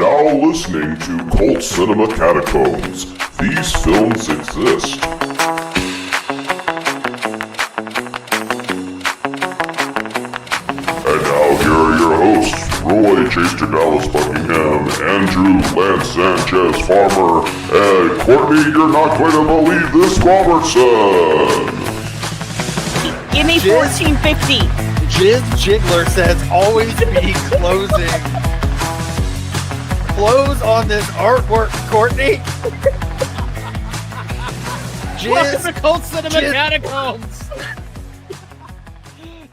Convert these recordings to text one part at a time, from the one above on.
now listening to Cult Cinema Catacombs. These films exist. And now here are your hosts, Roy Chester Dallas Buckingham, Andrew Lance Sanchez Farmer, and Courtney, you're not going to believe this, Robertson. Give me 1450. Jizz Jiggler says always be closing. Close on this artwork, Courtney. Welcome to Cult Cinema Catacombs.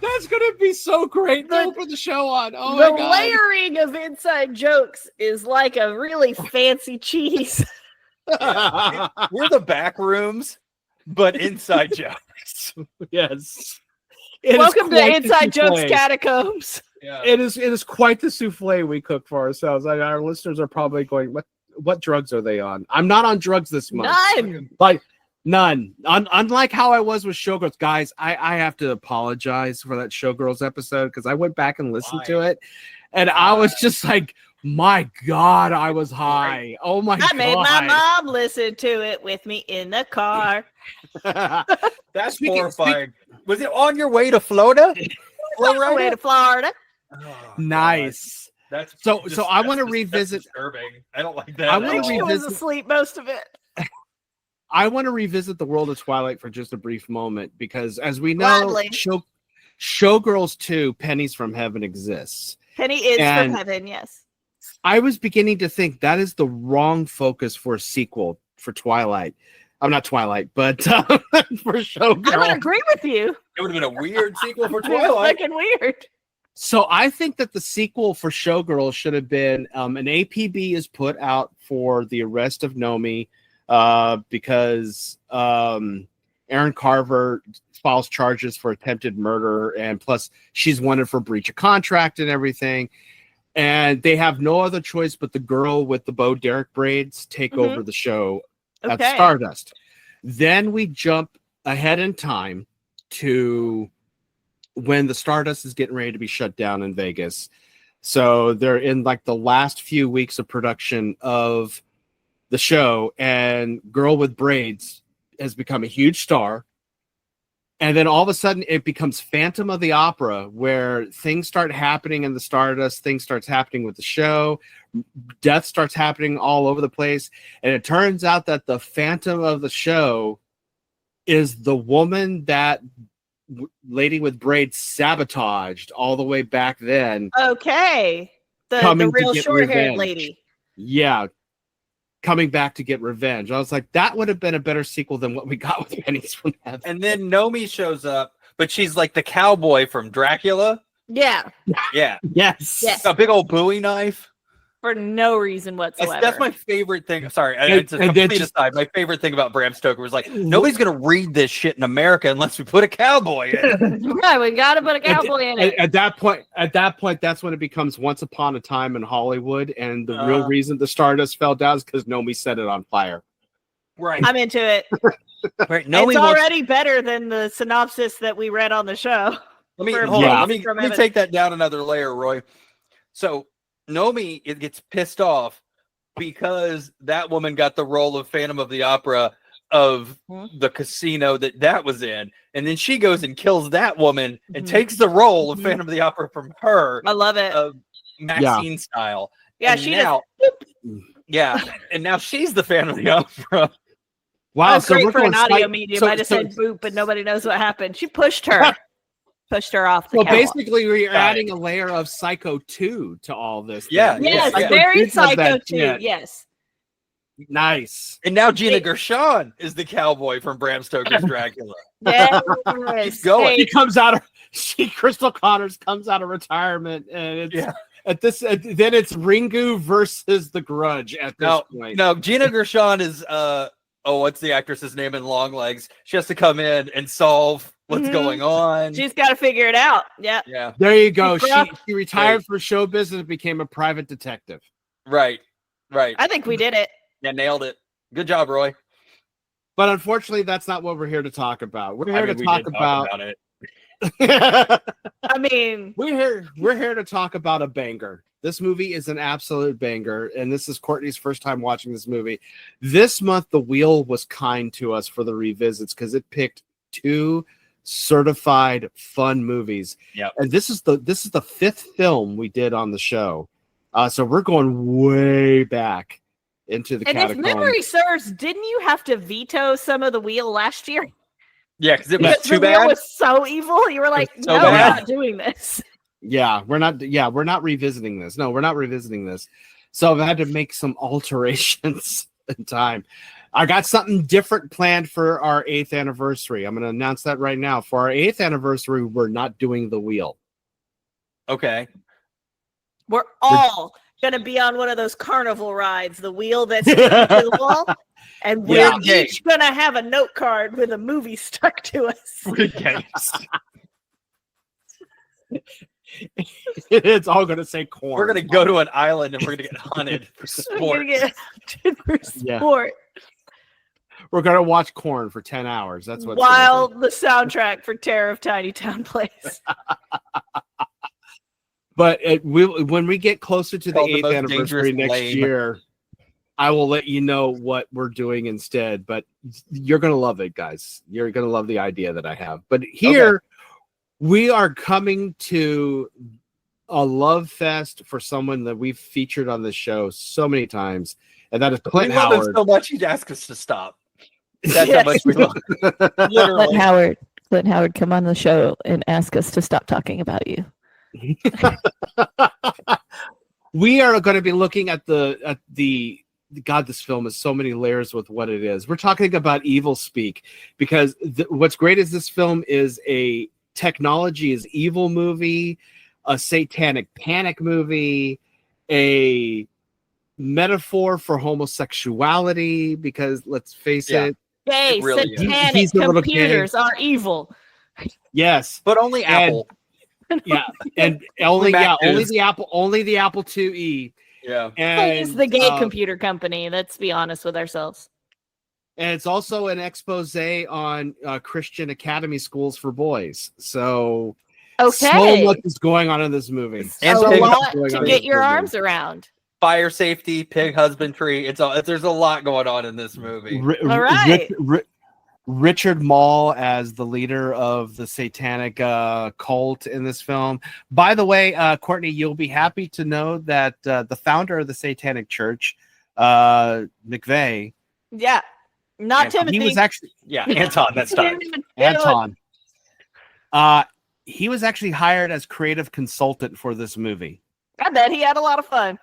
That's gonna be so great to open the show on. Oh my God. The layering of inside jokes is like a really fancy cheese. We're the back rooms, but inside jokes. Yes. Welcome to Inside Jokes Catacombs. Yeah. It is quite the souffle we cook for ourselves. Our listeners are probably going, what drugs are they on? I'm not on drugs this month. None. Like none. Unlike how I was with Showgirls, guys, I have to apologize for that Showgirls episode because I went back and listened to it, and I was just like, my God, I was high. Oh my God. I made my mom listen to it with me in the car. That's horrifying. Was it on your way to Florida? On your way to Florida. Oh, nice. That's so I want to revisit. Disturbing. I don't like that. I want to I was revisit. asleep most of it. I want to revisit the world of Twilight for just a brief moment because, as we know, Showgirls 2, Pennies from Heaven exists. Penny is from heaven, yes. I was beginning to think that is the wrong focus for a sequel for Twilight. I'm not Twilight, but for Showgirls. I would agree with you. It would have been a weird sequel for It was Twilight. fucking weird. So I think that the sequel for Showgirls should have been an APB is put out for the arrest of Nomi because Aaron Carver files charges for attempted murder, and plus she's wanted for breach of contract and everything. And they have no other choice but the girl with the Bo Derek braids take over the show at Stardust. Then we jump ahead in time to when the Stardust is getting ready to be shut down in Vegas. So they're in like the last few weeks of production of the show, and Girl with Braids has become a huge star. And then all of a sudden it becomes Phantom of the Opera, where things start happening in the Stardust, things starts happening with the show, death starts happening all over the place. And it turns out that the Phantom of the show is the woman that Lady with Braids sabotaged all the way back then. Okay. The real short-haired lady. Yeah. Coming back to get revenge. I was like, that would have been a better sequel than what we got with Pennies from Heaven. And then Nomi shows up, but she's like the cowboy from Dracula. Yeah. Yeah. Yes. A big old Bowie knife. For no reason whatsoever. That's my favorite thing. Sorry, it's a complete aside. My favorite thing about Bram Stoker was like, nobody's going to read this shit in America unless we put a cowboy in. Right, we got to put a cowboy in it. At that point, that's when it becomes Once Upon a Time in Hollywood, and the real reason the Stardust fell down is because Nomi set it on fire. Right. I'm into it. Right. Nomi it's already better than the synopsis that we read on the show. Let me take that down another layer, Roy. So Nomi gets pissed off because that woman got the role of Phantom of the Opera of the casino that was in, and then she goes and kills that woman and takes the role of Phantom of the Opera from her. I love it. Maxine style. Yeah, and now she's the Phantom of the Opera. Wow, that's great for an audio medium. I just said boop, but nobody knows what happened. She pushed her. Pushed her off the basically we're adding a layer of Psycho 2 to all this. Yeah. Yes, very Psycho 2. Yes. Nice. And now Gina Gershon is the cowboy from Bram Stoker's Dracula. Yes. Keep going. He comes out of Crystal Connors comes out of retirement, and it's then it's Ringu versus The Grudge at this point. No, Gina Gershon is what's the actress's name in Long Legs? She has to come in and solve what's going on. She's got to figure it out. Yeah. Yeah. There you go. She retired for show business and became a private detective. Right. I think we did it. Yeah, nailed it. Good job, Roy. But unfortunately, that's not what we're here to talk about. We're here to talk about it. I mean, we're here to talk about a banger. This movie is an absolute banger, and this is Courtney's first time watching this movie. This month, The Wheel was kind to us for the revisits because it picked 2 certified fun movies. Yeah, and this is the 5th film we did on the show, so we're going way back into the catacombs. And if memory serves, didn't you have to veto some of The Wheel last year? Yeah, because it was too The bad. Wheel was so evil. You were like, so no, bad. we're not doing this. Yeah, we're not revisiting this. No, we're not revisiting this. So I've had to make some alterations in time. I got something different planned for our 8th anniversary. I'm going to announce that right now. For our 8th anniversary, we're not doing The Wheel. Okay. We're all going to be on one of those carnival rides, the wheel that's sticking to the wall. And we're each going to have a note card with a movie stuck to us. It's all going to say corn. We're going to go to an island and we're going to get hunted for sport. We're going to get hunted for sport. We're going to watch Corn for 10 hours. That's what. While the soundtrack for Terror of Tiny Town plays. But when we get closer to the 8th anniversary next year, I will let you know what we're doing instead. But you're going to love it, guys. You're going to love the idea that I have. But here, we are coming to a love fest for someone that we've featured on the show so many times, and that is Clint Howard. We love him so much, he'd ask us to stop. That's how much we love him. Clint Howard, come on the show and ask us to stop talking about you. We are going to be looking at the God, this film has so many layers with what it is. We're talking about EvilSpeak because what's great is this film is a technology is evil movie, a satanic panic movie, a metaphor for homosexuality because let's face it, gay, satanic computers are evil. Yes, but only Apple. And only the Apple IIe. Yeah, and it's the gay computer company. Let's be honest with ourselves. And it's also an expose on Christian academy schools for boys. So, so much is going on in this movie. And a lot to get your arms around. Fire safety, pig husbandry. There's a lot going on in this movie. All right. Richard Mall as the leader of the satanic cult in this film. By the way, Courtney, you'll be happy to know that the founder of the Satanic Church, McVeigh. Yeah, not Timothy. He was actually Anton. That's time. Anton. He was actually hired as creative consultant for this movie. I bet he had a lot of fun.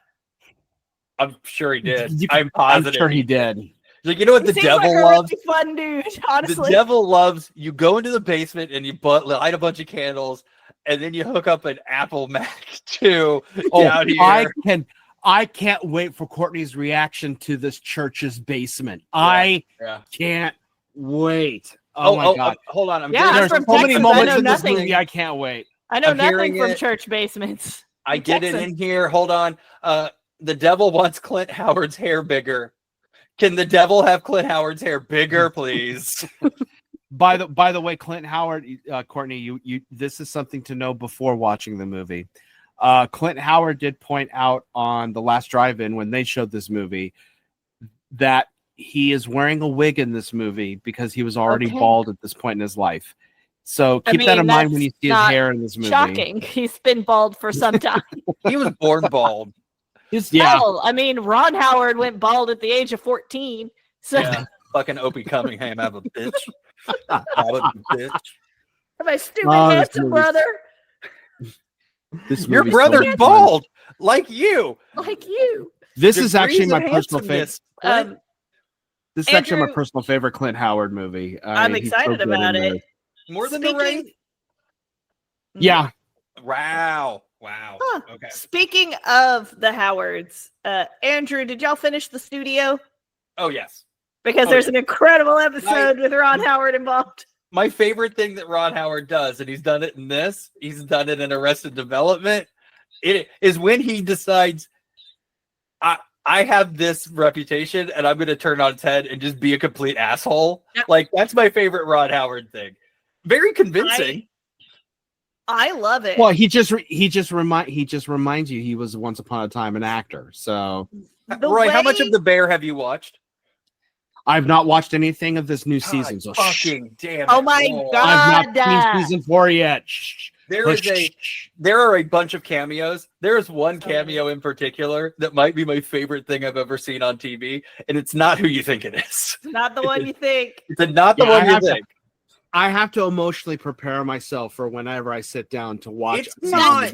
I'm sure he did. I'm positive. I'm sure he did. Like, you know what the devil loves? Really fun dude, honestly. The devil loves you go into the basement and you light a bunch of candles and then you hook up an Apple Mac down here. I can't wait for Courtney's reaction to this church's basement. I can't wait. Oh my God. Hold on. There's so many moments in this movie I can't wait. I know nothing from church basements. I get it in here. Hold on. The devil wants Clint Howard's hair bigger. Can the devil have Clint Howard's hair bigger, please? By the way, Clint Howard, Courtney, you this is something to know before watching the movie. Clint Howard did point out on the last drive-in when they showed this movie that he is wearing a wig in this movie because he was already bald at this point in his life. So keep that in mind when you see his hair in this movie. Shocking. He's been bald for some time. He was born bald. Hell, I mean, Ron Howard went bald at the age of 14. So fucking Opie Cunningham, have a bitch. Have a bitch. My stupid handsome brother. Your brother's bald, like you. Like you. This is actually my personal favorite. This is Andrew, actually my personal favorite Clint Howard movie. I'm excited about it. More than the rain. Yeah. Wow. Huh. Okay. Speaking of the Howards, Andrew, did y'all finish The Studio? Oh, yes. Because there's an incredible episode with Ron Howard involved. My favorite thing that Ron Howard does, and he's done it in this, he's done it in Arrested Development, it is when he decides, I have this reputation, and I'm going to turn on its head and just be a complete asshole. Yep. Like, that's my favorite Ron Howard thing. Very convincing. I love it. Well, he just reminds you he was once upon a time an actor. So, Roy, how much of The Bear have you watched? I've not watched anything of this new season. So fucking damn it. Oh my God. I've not seen season 4 yet. There are a bunch of cameos. There is one cameo in particular that might be my favorite thing I've ever seen on TV, and it's not who you think it is. It's not the one you think. It's not the one you think. I have to emotionally prepare myself for whenever I sit down to watch. It's not.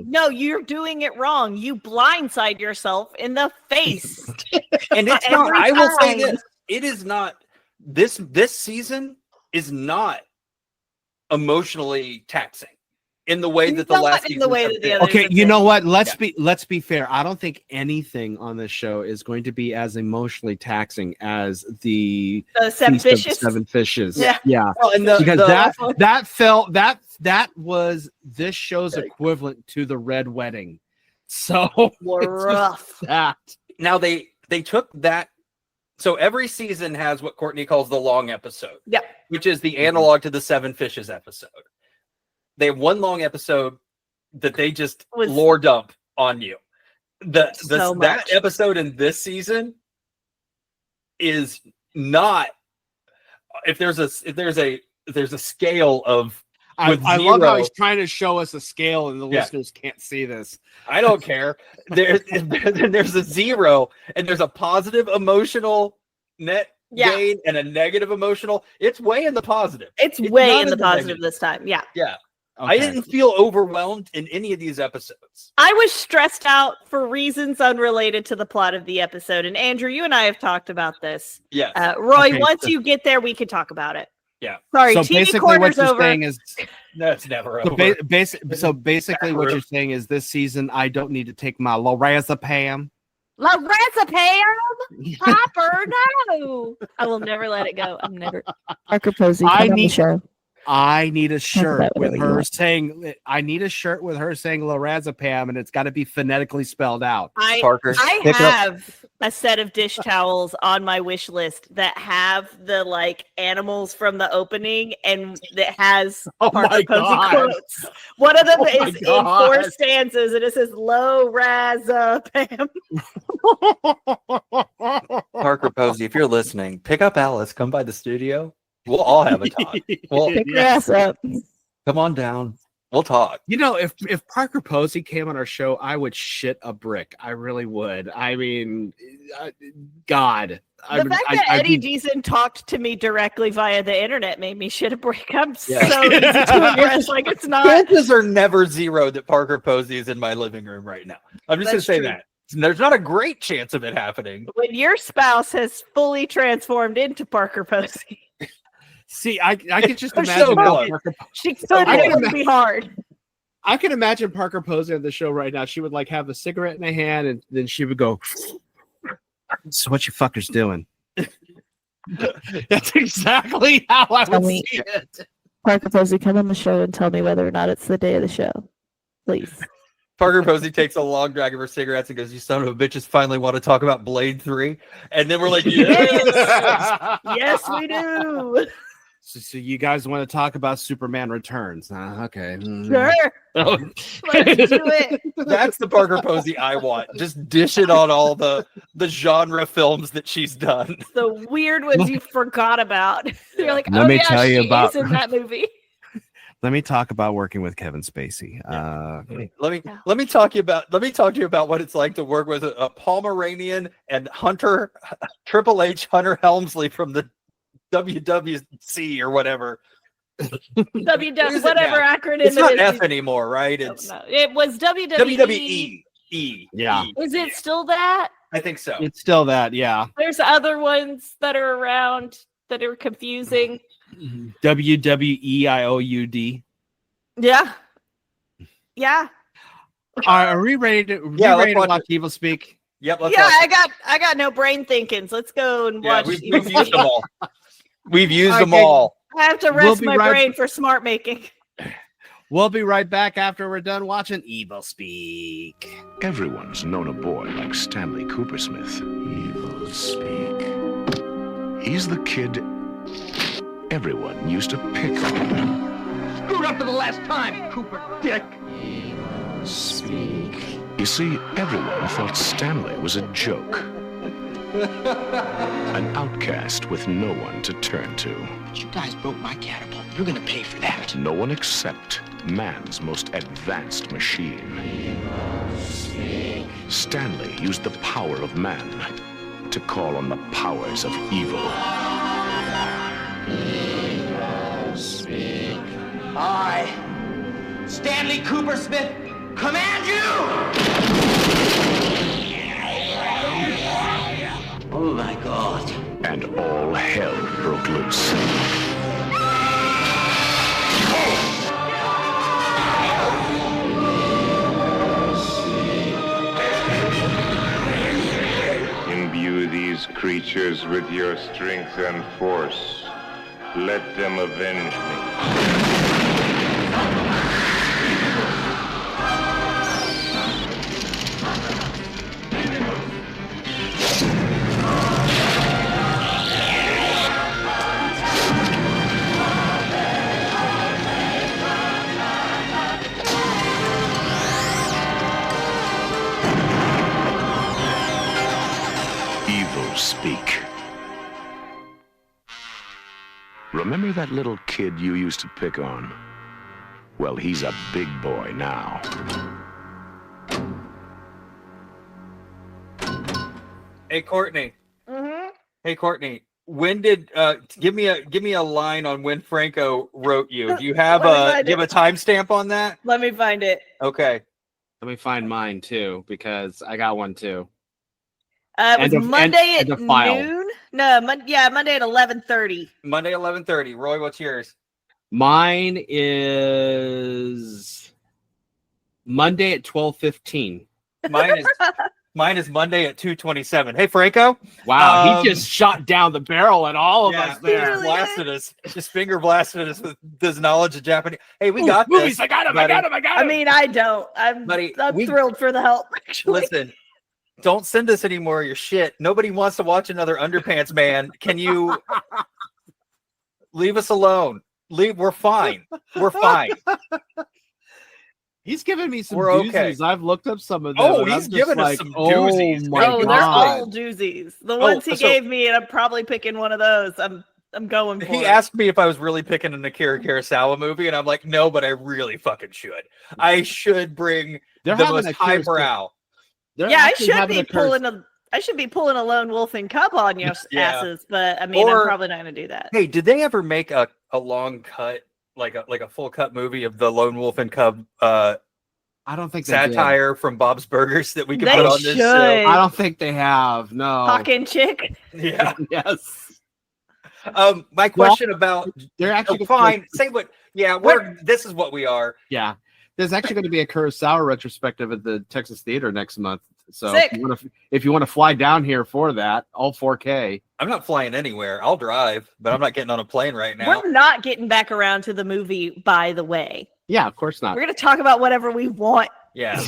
No, you're doing it wrong. You blindside yourself in the face. And it's not. I will say this. It is not. This season is not emotionally taxing in the way that the last season. The way that the others. Okay, you know what? Let's be fair. I don't think anything on this show is going to be as emotionally taxing as the Seven Fishes. Seven Fishes. Yeah. Well, and that was this show's equivalent to the Red Wedding. So rough. Now they took that. So every season has what Courtney calls the long episode. Yeah. Which is the analog to the Seven Fishes episode. They have one long episode that they just lore dump on you. That episode in this season is not. If there's a scale of. I love how he's trying to show us a scale, and the listeners can't see this. I don't care. There's a 0, and there's a positive emotional net gain and a negative emotional. It's way in the positive. It's way in the positive this time. Yeah. Yeah. Okay. I didn't feel overwhelmed in any of these episodes. I was stressed out for reasons unrelated to the plot of the episode. And Andrew, you and I have talked about this. Yes. Roy, once you get there, we can talk about it. Yeah. Sorry, so TV basically what you're over. saying is no, it's never so over. So basically what you're saying is this season I don't need to take my lorazepam. Lorazepam? Hopper, no. I will never let it go. I'm never. Parker Posey, come on the show. I need a shirt with her saying lorazepam, and it's got to be phonetically spelled out. Parker, I have a set of dish towels on my wish list that have the animals from the opening, and that has Parker Posey quotes. One of them is in 4 stanzas, and it says lorazepam. Parker Posey, if you're listening, pick up Alice. Come by the studio. We'll all have a talk. Pick your ass up. Come on down. We'll talk. You know, if Parker Posey came on our show, I would shit a brick. I really would. I mean, God. The fact that Eddie Deason talked to me directly via the internet made me shit a brick. I'm so easy to impress. It's not. Chances are never 0 that Parker Posey is in my living room right now. I'm just going to say that. There's not a great chance of it happening. When your spouse has fully transformed into Parker Posey. See, I could just imagine Parker. She could. It would be hard. I can imagine Parker Posey on the show right now. She would have a cigarette in her hand, and then she would go. So what you fuckers doing? That's exactly how I would see it. Parker Posey, come on the show and tell me whether or not it's the day of the show, please. Parker Posey takes a long drag of her cigarettes and goes, "You son of a bitches finally want to talk about Blade 3?" And then we're like, "Yes, yes, we do." So you guys want to talk about Superman Returns? Okay. Sure. Let's do it. That's the Parker Posey I want. Just dish it on all the genre films that she's done. The weird ones you forgot about. You're like, let me tell you about in that movie. Let me talk about working with Kevin Spacey. Let me talk to you about what it's like to work with a Pomeranian and Triple H Hunter Helmsley from the WWC or whatever. WW, whatever acronym it's not it is. F anymore, right? It was WWE. WWE. Yeah. Is it still that? I think so. It's still that, yeah. There's other ones that are around that are confusing. WWEIOUD. Yeah. Yeah. Are we ready to watch EvilSpeak? Yep. I got no brain thinkings. Let's go and watch. We've used them all. We've used them all. I have to rest my brain for smart making. We'll be right back after we're done watching EvilSpeak. Everyone's known a boy like Stanley Coopersmith. EvilSpeak. He's the kid everyone used to pick on. screwed up for the last time, Cooper Dick. Speak. You see, everyone thought Stanley was a joke. An outcast with no one to turn to. You guys broke my catapult. You're gonna pay for that. No one except man's most advanced machine. Stanley used the power of man to call on the powers of evil. I, Stanley Cooper Smith, command you! Oh my God. And all hell broke loose. Imbue these creatures with your strength and force. Let them avenge me. EvilSpeak. Remember that little kid you used to pick on? Well, he's a big boy now. Hey, Courtney. Mm-hmm. Hey, Courtney. When did give me a line on when Franco wrote you? Do you have a timestamp on that? Let me find it. Okay. Let me find mine too, because I got one too. It was Monday at noon. No, Monday at 11:30. Monday 11:30. Roy, what's yours? Mine is Monday at 12:15. Mine is Monday at 2:27. Hey, Franco. Wow, he just shot down the barrel at all of us there. Really blasted us. Just finger blasted us with his knowledge of Japanese. Hey, we got this. Movies. I got him. I got him. I mean, I don't. I'm thrilled for the help. Actually. Listen, don't send us any more of your shit. Nobody wants to watch another Underpants Man. Can you leave us alone? We're fine. We're fine. He's giving me some We're doozies. okay. I've looked up some of them. Oh, he's giving us some doozies. Oh my God. They're all doozies. The ones he gave me, and I'm probably picking one of those. I'm going for He it. asked me if I was really picking an Akira Kurosawa movie, and I'm like, no, but I really fucking should. I should bring the most highbrow. Yeah, I should be pulling a lone wolf and cub on your asses, but I mean, I'm probably not going to do that. Hey, did they ever make a long cut, like a full cut movie of the lone wolf and cub? I don't think satire from Bob's Burgers that we can They put on this show. I don't think they have. No. Talking chick. Yeah. Yes. My question about they're actually fine. Say what? Yeah, this is what we are. Yeah. There's actually going to be a Kurosawa retrospective at the Texas Theater next month. So if you want to fly down here for that, all 4K. I'm not flying anywhere. I'll drive, but I'm not getting on a plane right now. We're not getting back around to the movie, by the way. Yeah, of course not. We're going to talk about whatever we want. Yeah.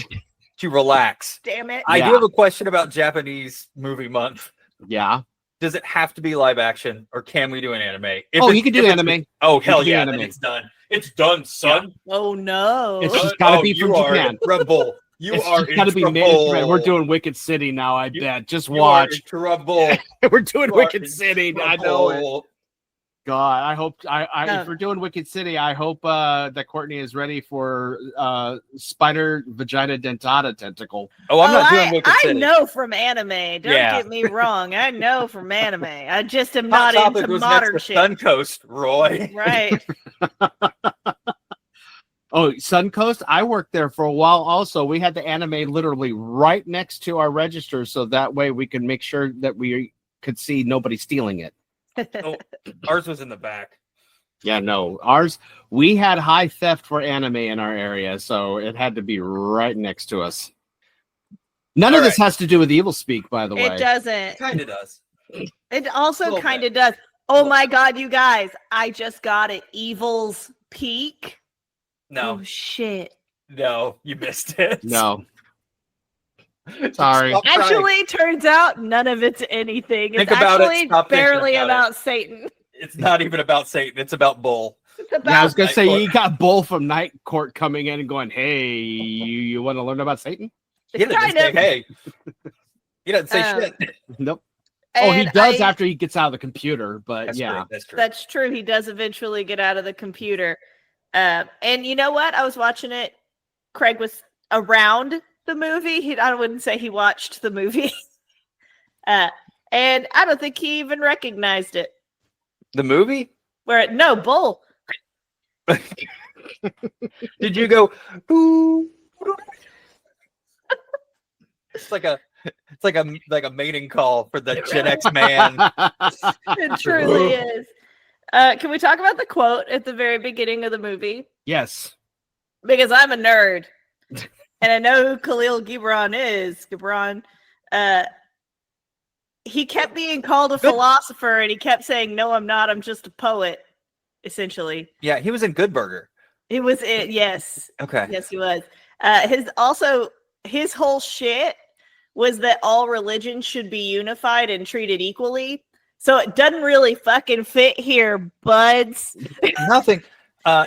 To relax. Damn it. I do have a question about Japanese movie month. Yeah. Does it have to be live action, or can we do an anime? You can do anime. Oh, hell yeah, then it's done. It's done, son. Yeah. Oh, no. It's just got to be from Japan. Red Bull. It's got to be made. We're doing Wicked City now, I bet. Just watch. We're doing Wicked City. I know it. God, I hope if we're doing Wicked City, I hope that Courtney is ready for spider vagina dentata tentacle. Oh, I'm not doing Wicked City. I know from anime. Don't get me wrong. I know from anime. I just am not into modern shit. Suncoast, Roy. Right. Oh, Suncoast. I worked there for a while. Also, we had the anime literally right next to our register, so that way we could make sure that we could see nobody stealing it. Ours was in the back. Yeah, no. We had high theft for anime in our area, so it had to be right next to us. None of this has to do with EvilSpeak, by the way. It doesn't. Kind of does. It also kind of does. Oh my God, you guys. I just got it. EvilSpeak. No. Oh, shit. No, you missed it. No. Sorry. Actually, turns out none of it's anything. It's actually barely about Satan. It's not even about Satan. It's about Bull. about. Yeah, I was gonna say you got Bull from Night Court coming in and going, "Hey, you want to learn about Satan?" He doesn't say, hey. He doesn't say shit. Nope. Oh, he does I, after he gets out of the computer, but That's yeah, true. That's true. That's true. He does eventually get out of the computer. And you know what? I was watching it. Craig was around the movie. I wouldn't say he watched the movie. And I don't think he even recognized it. The movie? No, Bull. Did you go? Ooh. It's like a mating call for the Gen X man. It truly is. Can we talk about the quote at the very beginning of the movie? yes. Because I'm a nerd. And I know who Khalil Gibran is. Gibran. He kept being called a philosopher, and he kept saying, "No, I'm not. I'm just a poet." Essentially. Yeah, he was in Good Burger. It was it. Yes. Okay. Yes, he was. His whole shit was that all religions should be unified and treated equally. So it doesn't really fucking fit here, buds.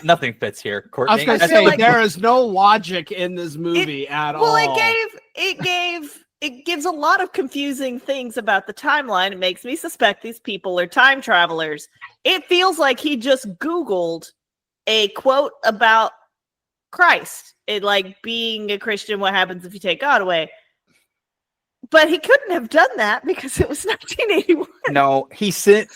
Nothing fits here, Courtney. I was gonna say there is no logic in this movie at all. Well, it gives a lot of confusing things about the timeline. It makes me suspect these people are time travelers. It feels like he just Googled a quote about Christ. It like being a Christian, what happens if you take God away? But he couldn't have done that because it was 1981. No, he sent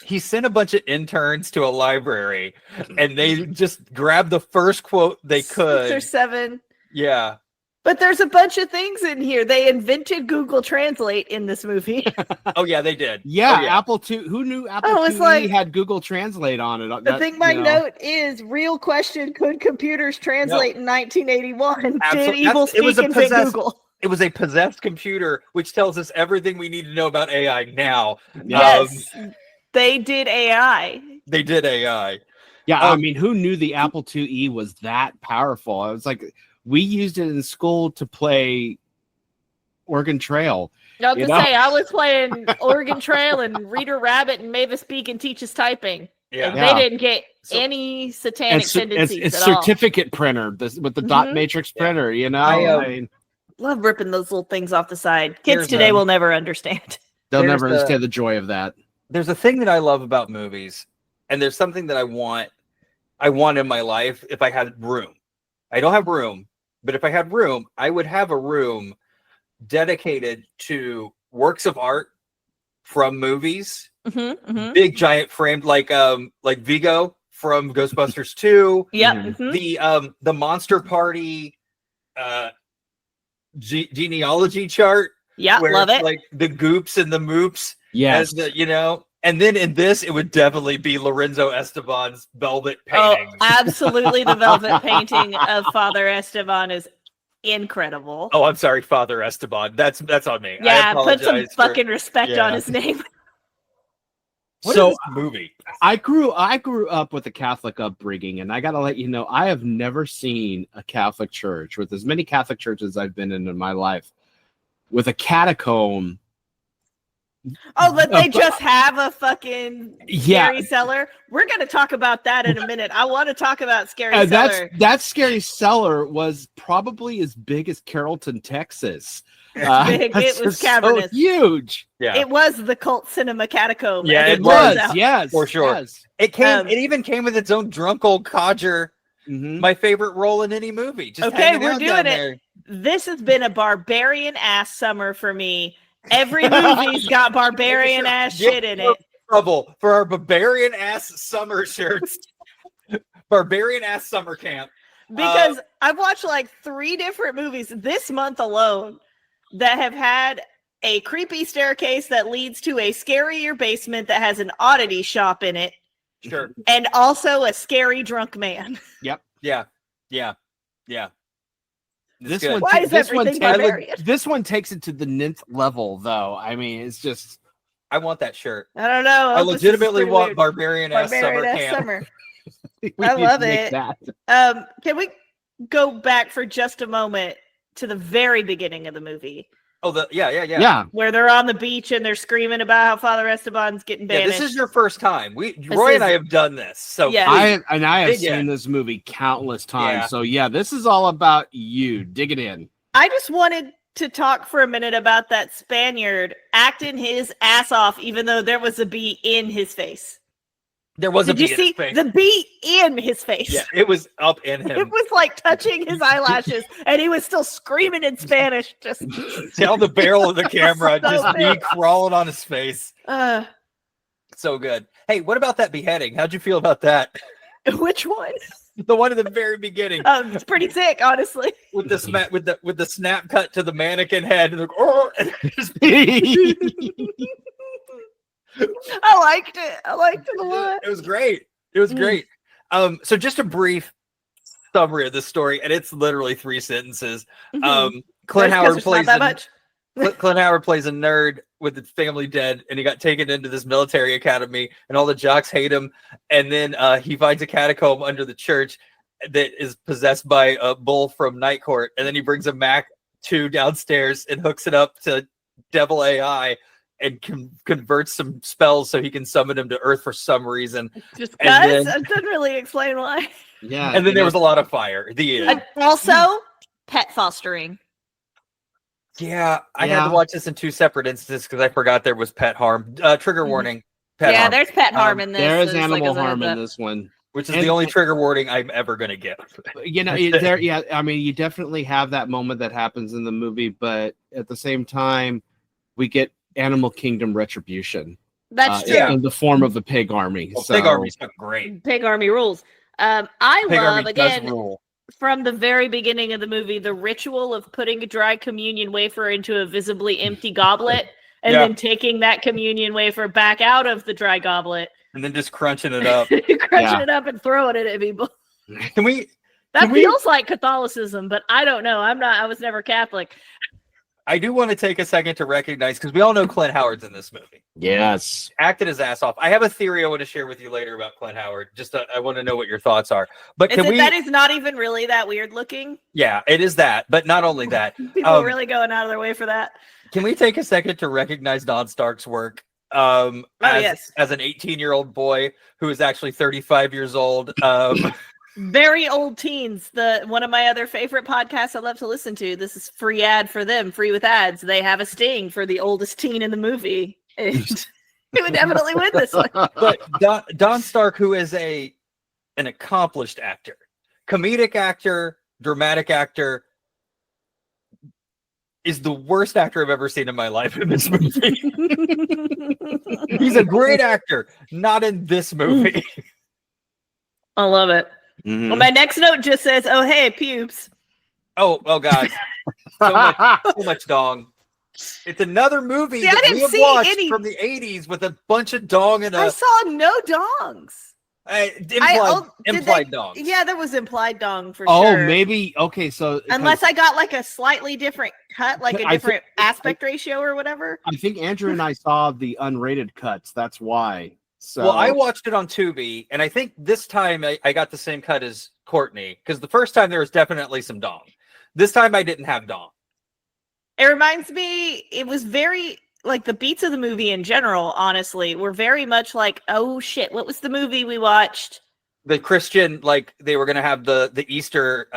a bunch of interns to a library, and they just grabbed the first quote they could. 6 or 7. Yeah. But there's a bunch of things in here. They invented Google Translate in this movie. Oh yeah, they did. Yeah, oh, yeah. Apple II. Who knew Apple IIe had Google Translate on it? I think my note is real question: could computers translate in 1981? Did EvilSpeak invent Google? It was a possessed computer, which tells us everything we need to know about AI now. Yes, they did AI. They did AI. Yeah, I mean, who knew the Apple IIe was that powerful? I was like, we used it in school to play Oregon Trail. I was gonna say, I was playing Oregon Trail and Reader Rabbit and Mavis and Teaches Typing. Yeah. And they didn't get any satanic tendencies it's at all. certificate printer with the dot matrix printer, you know? I mean, love ripping those little things off the side. Kids today will never understand. They'll never understand the joy of that. There's a thing that I love about movies, and there's something that I want in my life if I had room. I don't have room, but if I had room, I would have a room dedicated to works of art from movies. Big giant framed like Vigo from Ghostbusters 2. Yep. The Monster Party genealogy chart. Yeah, love it. Like the goops and the moops. Yes. And then in this, it would definitely be Lorenzo Esteban's velvet painting. Oh, absolutely. The velvet painting of Father Esteban is incredible. Oh, I'm sorry, Father Esteban. That's on me. Yeah, put some fucking respect on his name. What is this movie? I grew up with a Catholic upbringing, and I got to let you know, I have never seen a Catholic church, with as many Catholic churches I've been in my life, with a catacomb. Oh, but they just have a fucking scary cellar. We're going to talk about that in a minute. I want to talk about scary cellar. That scary cellar was probably as big as Carrollton, Texas. It was cavernous. So huge. Yeah, it was the cult cinema catacomb. Yeah, it was. Yes, for sure. Yes. It even came with its own drunk old codger. My favorite role in any movie. Just okay, we're doing it. There. This has been a barbarian ass summer for me. Every movie's got barbarian ass shit in it. Trouble for our barbarian ass summer shirts. Barbarian ass summer camp. Because I've watched like 3 different movies this month alone that have had a creepy staircase that leads to a scarier basement that has an oddity shop in it. Sure. And also a scary drunk man. Yep. Yeah. Why is everything barbarian? This one takes it to the 9th level, though. I mean, it's just... I want that shirt. I don't know. I legitimately want barbarian ass summer camp. I love it. Can we go back for just a moment to the very beginning of the movie? Oh, yeah. Where they're on the beach and they're screaming about how Father Esteban's getting banished. This is your first time. Roy and I have done this. So yeah. I have seen this movie countless times. Yeah. So yeah, this is all about you. Dig it in. I just wanted to talk for a minute about that Spaniard acting his ass off, even though there was a bee in his face. There was a bee in his face. Did you see the bee in his face? Yeah, it was up in him. It was like touching his eyelashes, and he was still screaming in Spanish. Just down the barrel of the camera, just me crawling on his face. So good. Hey, what about that beheading? How'd you feel about that? Which one? The one at the very beginning. It's pretty sick, honestly. With the snap cut to the mannequin head, and I liked it. I liked it a lot. It was great. It was great. So just a brief summary of this story, and it's literally 3 sentences. Clint Howard plays Clint Howard plays a nerd with his family dead, and he got taken into this military academy, and all the jocks hate him. And then he finds a catacomb under the church that is possessed by a bull from Night Court, and then he brings a Mac 2 downstairs and hooks it up to Devil AI. And converts some spells so he can summon him to Earth for some reason. Just because? It doesn't really explain why. Yeah. And then there was a lot of fire. Also, pet fostering. Yeah, I had to watch this in 2 separate instances because I forgot there was pet harm. Trigger warning. Pet harm. There's pet harm in this. There is animal harm in this one. Which is the only trigger warning I'm ever going to get. I mean, you definitely have that moment that happens in the movie, but at the same time, we get Animal Kingdom retribution. That's true. In the form of the pig army. Well, pig army's great. Pig army rules. I love, again, from the very beginning of the movie, the ritual of putting a dry communion wafer into a visibly empty goblet and then taking that communion wafer back out of the dry goblet. And then just crunching it up. Crunching it up and throwing it at people. That feels like Catholicism, but I don't know. I was never Catholic. I do want to take a second to recognize, because we all know Clint Howard's in this movie. Yes. Acted his ass off. I have a theory I want to share with you later about Clint Howard. I want to know what your thoughts are. But that is not even really that weird looking? Yeah, it is that. But not only that. People are really going out of their way for that. Can we take a second to recognize Don Stark's work as an 18-year-old boy who is actually 35 years old? Very old teens. One of my other favorite podcasts I love to listen to. This is free ad for them, free with ads. They have a sting for the oldest teen in the movie. It would definitely win this one. But Don Stark, who is an accomplished actor, comedic actor, dramatic actor, is the worst actor I've ever seen in my life in this movie. He's a great actor, not in this movie. I love it. Mm-hmm. Well, my next note just says, "Oh, hey, pubes." Oh, God. So much dong. It's another movie that we have watched from the 80s with a bunch of dong and I saw no dongs. Implied dong. Yeah, there was implied dong for sure. Oh, maybe. Okay, so unless I got like a slightly different cut, like a different aspect ratio or whatever. I think Andrew and I saw the unrated cuts. That's why. So. Well, I watched it on Tubi, and I think this time I got the same cut as Courtney, because the first time there was definitely some dong. This time I didn't have dong. It reminds me, it was very, like, the beats of the movie in general, honestly, were very much like, oh shit, what was the movie we watched? The Christian, like, they were going to have the Easter,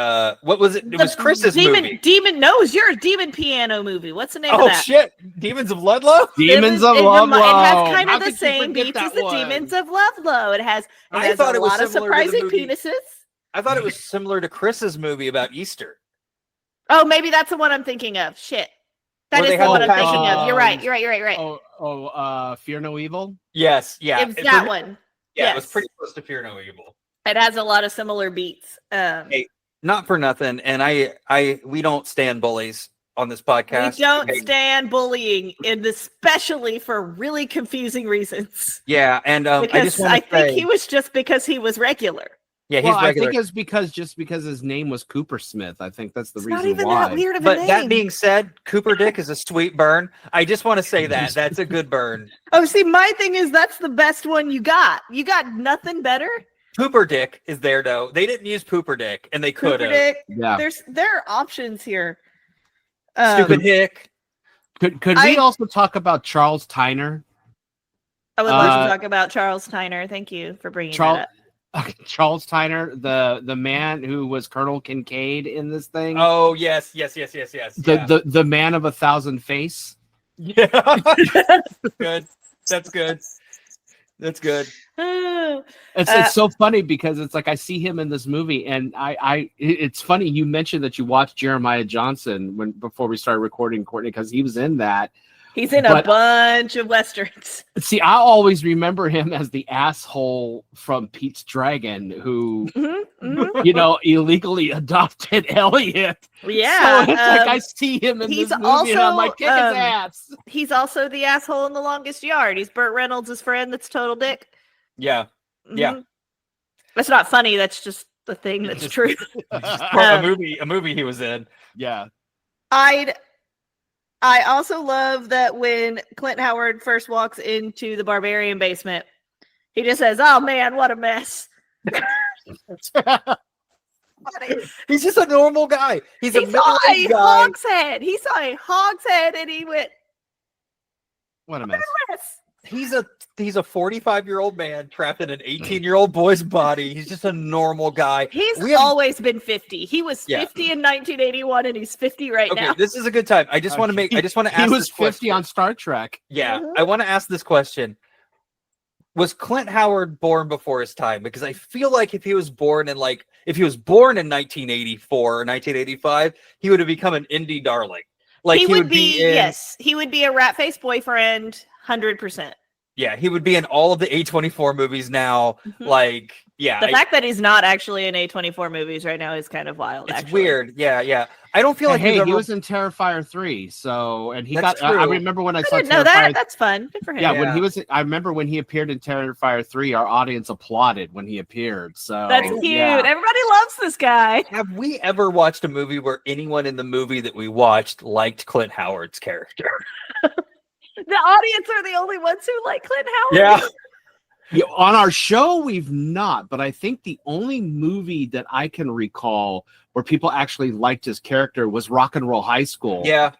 what was it? It was Chris's movie. Your Demon Piano movie. What's the name of that? Oh, shit. Demons of Ludlow? Demons of Ludlow. It has kind of the same beats as the Demons of Ludlow. It has a lot of surprising penises. I thought it was similar to Chris's movie about Easter. Oh, maybe that's the one I'm thinking of. Shit. That is the one I'm thinking of. You're right. Fear No Evil? Yes, yeah. It's that one. Yeah, yes. It was pretty close to Fear No Evil. It has a lot of similar beats. Hey, not for nothing, and we don't stand bullies on this podcast. We don't stand bullying, and especially for really confusing reasons. Yeah, and I think he was just because he was regular. Yeah, he's regular. I think it's because his name was Cooper Smith. I think that's the reason why. Not even that weird of a name. But that being said, Cooper Dick is a sweet burn. I just want to say that's a good burn. Oh, see, my thing is that's the best one you got. You got nothing better. Pooper Dick is there though. They didn't use Pooper Dick, and they could have. Yeah. There are options here. Stupid Hick. Could we also talk about Charles Tyner? I would love to talk about Charles Tyner. Thank you for bringing that up. Charles Tyner, the man who was Colonel Kincaid in this thing. Oh yes. The man of 1,000 face. Yeah. Good. That's good. That's good. It's so funny because it's like I see him in this movie, and it's funny you mentioned that you watched Jeremiah Johnson before we started recording, Courtney, because he was in that. He's in a bunch of westerns. See, I always remember him as the asshole from Pete's Dragon who, illegally adopted Elliot. Yeah. So it's like I see him in this movie and I'm like, kick his ass. He's also the asshole in The Longest Yard. He's Burt Reynolds' friend that's total dick. Yeah. Yeah. That's not funny. That's just the thing that's true. a movie he was in. Yeah. I also love that when Clint Howard first walks into the barbarian basement, he just says, "Oh man, what a mess." He's just a normal guy. He saw a hogshead. He saw a hogshead and he went, "What a mess." He's a 45-year-old man trapped in an 18-year-old boy's body. He's just a normal guy. He's always been 50. He was 50 in 1981 and he's 50 right now. This is a good time. I just want to ask he was 50 question. on Star Trek. Yeah. I want to ask this question. Was Clint Howard born before his time? Because I feel like if he was born in 1984 or 1985, he would have become an indie darling. Like he would be yes, he would be a rat-faced boyfriend 100%. Yeah, he would be in all of the A24 movies now. Like, yeah. The fact that he's not actually in A24 movies right now is kind of wild. It's weird. Yeah. I don't feel like he was in Terrifier 3. So, and he That's got. true. I remember when I saw didn't know Terrifier. That's fun. Good for him. Yeah, when he was. I remember when he appeared in Terrifier 3, our audience applauded when he appeared. So that's cute. Yeah. Everybody loves this guy. Have we ever watched a movie where anyone in the movie that we watched liked Clint Howard's character? The audience are the only ones who like Clint Howard. Yeah, on our show, we've not, but I think the only movie that I can recall where people actually liked his character was Rock and Roll High School. Yeah,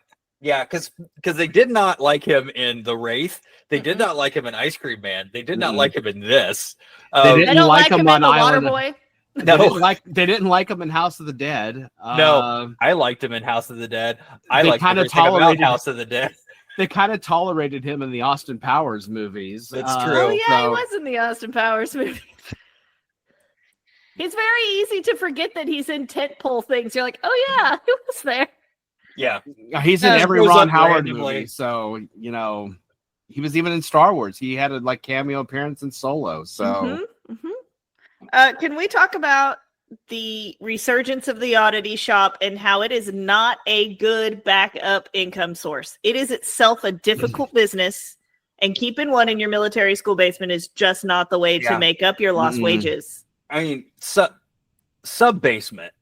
because they did not like him in The Wraith. They did not like him in Ice Cream Man. They did not like him in this. They didn't like him on in The Island. Waterboy. No, they didn't like him in House of the Dead. No, I liked him in House of the Dead. I liked kind of tolerated House of the Dead. They kind of tolerated him in the Austin Powers movies. That's true. Oh yeah, he was in the Austin Powers movie. It's very easy to forget that he's in tentpole things. You're like, oh yeah, he was there. Yeah, he's in every Ron Howard movie. So he was even in Star Wars. He had a cameo appearance in Solo. So, can we talk about the resurgence of the oddity shop and how it is not a good backup income source? It is itself a difficult business, and keeping one in your military school basement is just not the way to make up your lost wages. I mean, sub basement.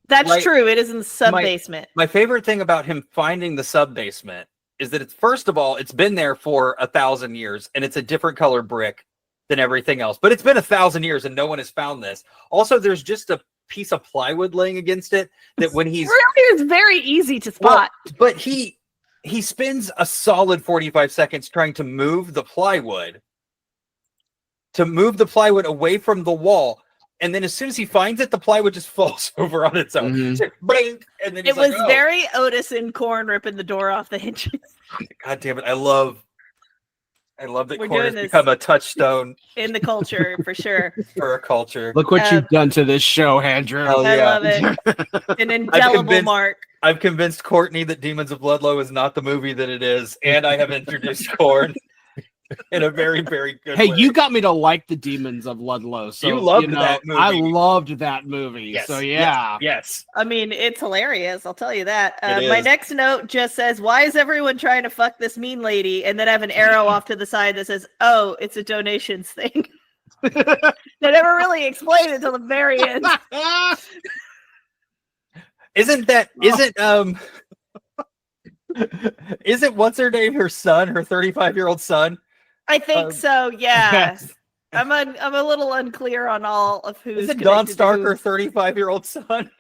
That's true. It is in the sub basement. My favorite thing about him finding the sub basement is that first of all, it's been there for 1,000 years, and it's a different color brick than everything else. But it's been 1,000 years and no one has found this. Also, there's just a piece of plywood laying against it that when he's really is very easy to spot. But he spends a solid 45 seconds trying to move the plywood away from the wall. And then as soon as he finds it, the plywood just falls over on its own. Mm-hmm. Like, blink, and then it was very Otis and Korn ripping the door off the hinges. God damn it. I love that Korn has become a touchstone in the culture for sure. For a culture. Look what you've done to this show, Andrew. Oh, yeah. I love it. An indelible mark. I've convinced Courtney that Demons of Ludlow is not the movie that it is, and I have introduced Korn in a very, very good way. Hey, you got me to like the Demons of Ludlow. So you loved that movie. I loved that movie. Yes, so yeah. Yes. I mean, it's hilarious. I'll tell you that. My next note just says, "Why is everyone trying to fuck this mean lady?" And then I have an arrow off to the side that says, "Oh, it's a donations thing." They never really explained it until the very end. Isn't what's her name? Her son, her 35-year-old son. I think so. Yeah, I'm a little unclear on all of who's. Isn't Don Stark her 35-year-old son?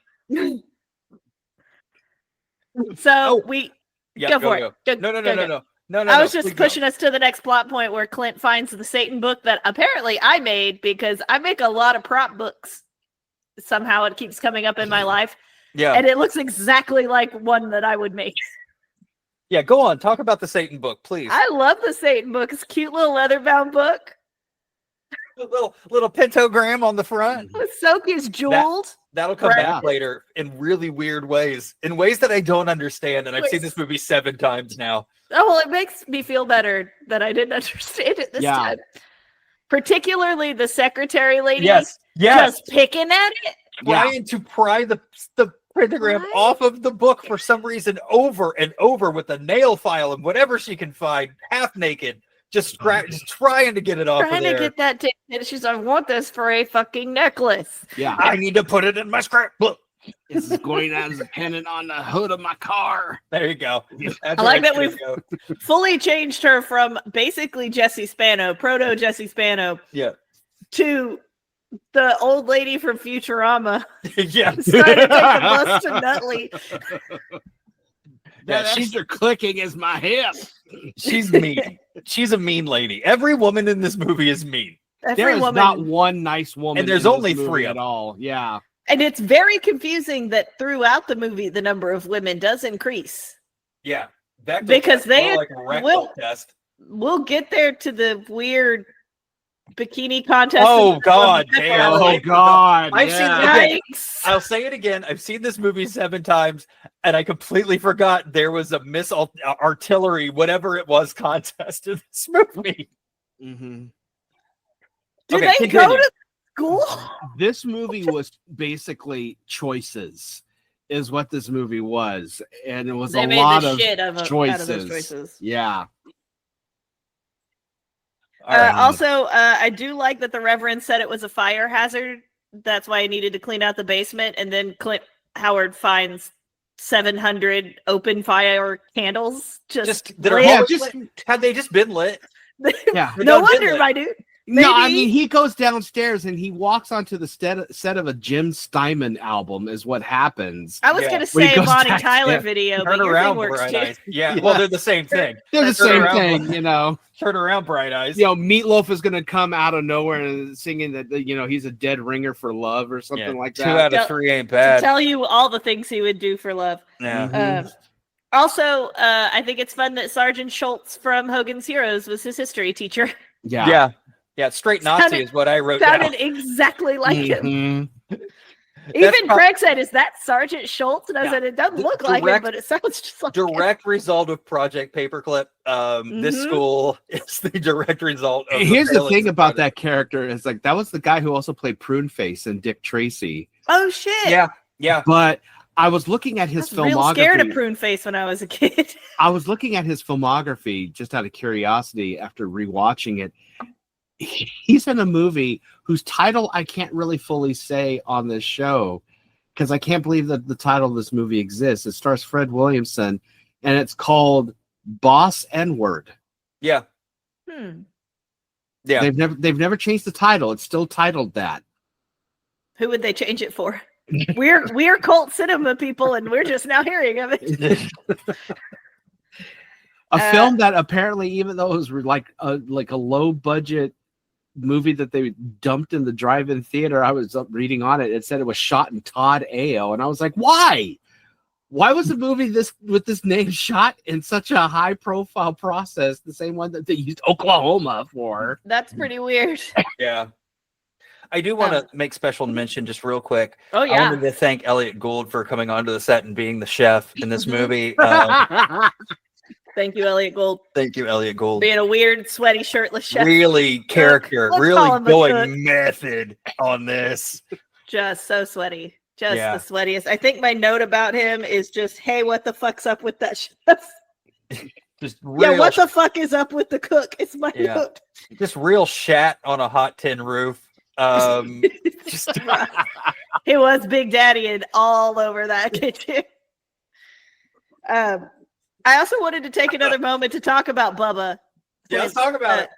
So we Yeah, Go for it. Go- No. I was just pushing us to the next plot point where Clint finds the Satan book that apparently I made because I make a lot of prop books. Somehow it keeps coming up in my life. Yeah. And it looks exactly like one that I would make. Yeah, go on. Talk about the Satan book, please. I love the Satan book. It's a cute little leather-bound book. A little pentagram on the front. So cute. Jeweled. That'll come back later in really weird ways. In ways that I don't understand. And I've seen this movie 7 times now. Oh, well, it makes me feel better that I didn't understand it this time. Particularly the secretary lady. Yes. Just picking at it. Trying to pry the pentagram off of the book for some reason over and over with a nail file and whatever she can find, half naked, just trying to get it off Trying of there. to get that tape. And she's like, I want this for a fucking necklace. Yeah. I need to put it in my scrapbook. This is going as a pennant on the hood of my car. There you go. I like that we've fully changed her from basically Jesse Spano, proto Jesse Spano, to the old lady from Futurama. Yeah. Trying to take the bus to Nutley. That sister clicking is my hip. She's mean. She's a mean lady. Every woman in this movie is mean. There is not one nice woman. And there's only 3 at all. Yeah. And it's very confusing that throughout the movie, the number of women does increase. Yeah. Because they like a rectal test. We'll get there to the weird bikini contest. Oh God, damn! Oh God! I've seen it again. I'll say it again. I've seen this movie 7 times, and I completely forgot there was a Miss Artillery, whatever it was, contest in this movie. Mm-hmm. Do they go to school? This movie was basically choices, is what this movie was, and it was a lot of choices. Out of those choices. Yeah. Also, I do like that the Reverend said it was a fire hazard. That's why I needed to clean out the basement. And then Clint Howard finds 700 open fire candles. Had they just been lit? Yeah. No wonder, my dude. Maybe. No, I mean, he goes downstairs and he walks onto the set of a Jim Steinman album is what happens. I was going to say a Bonnie Tyler video, but your thing works too. Yeah, well, they're the same thing. They're the same thing, you know. Turn around, Bright Eyes. You know, Meatloaf is going to come out of nowhere and singing that, you know, he's a dead ringer for love or something like that. 2 out of 3 ain't bad. To tell you all the things he would do for love. Yeah. Also, I think it's fun that Sergeant Schultz from Hogan's Heroes was his history teacher. Yeah. Yeah, straight Nazi is what I wrote down. Sounded exactly like him. Even Craig said, "Is that Sergeant Schultz?" And I said, "It doesn't look like him, but it sounds just like direct result of Project Paperclip. This school is the direct result of Here's the thing about that character is like that was the guy who also played Pruneface in Dick Tracy. Oh shit. Yeah. But I was looking at his filmography. Real scared of Pruneface when I was a kid. I was looking at his filmography just out of curiosity after rewatching it. He's in a movie whose title I can't really fully say on this show because I can't believe that the title of this movie exists. It stars Fred Williamson, and it's called Boss N-Word. Yeah. Yeah. They've never changed the title. It's still titled that. Who would they change it for? We're cult cinema people, and we're just now hearing of it. A film that apparently, even though it was like a low budget movie that they dumped in the drive-in theater, I was reading on it. It said it was shot in Todd, AO, and I was like, why? Why was the movie with this name shot in such a high-profile process? The same one that they used Oklahoma for. That's pretty weird. Yeah. I do want to make special mention just real quick. Oh, yeah. I wanted to thank Elliot Gould for coming onto the set and being the chef in this movie. Thank you, Elliot Gould. Thank you, Elliot Gould. Being a weird, sweaty, shirtless chef. Really character, really going method on this. Just so sweaty. Just the sweatiest. I think my note about him is just, hey, what the fuck's up with that chef? Just real, what the fuck is up with the cook? It's my note. Just real shat on a hot tin roof. He was Big Daddy and all over that kitchen. I also wanted to take another moment to talk about Bubba. Yeah, let's talk about it.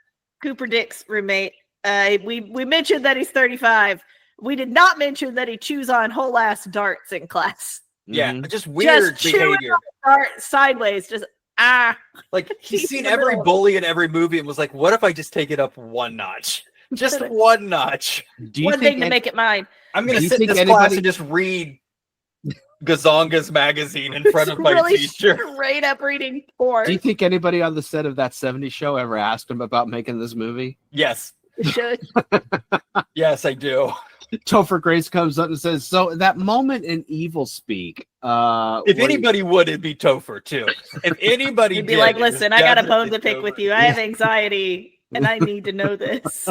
Cooper Dick's roommate. We mentioned that he's 35. We did not mention that he chews on whole ass darts in class. Yeah, just weird just chewing behavior. on the sideways, just Like he's He's seen in the every middle. bully in every movie and was like, "What if I just take it up one notch? Just one notch." One thing to make it mine. I'm gonna Do you sit in think this class anybody- and just read Gazonga's magazine in front of my really teacher. straight up reading porn. Do you think anybody on the set of that 70s show ever asked him about making this movie? Yes, Should. yes, I do. Topher Grace comes up and says, "So that moment in EvilSpeak, If where anybody would, it'd be Topher too. If anybody, He'd be did, like, it was "Listen, I got a bone to definitely pick with Topher. you. I have anxiety, and I need to know this."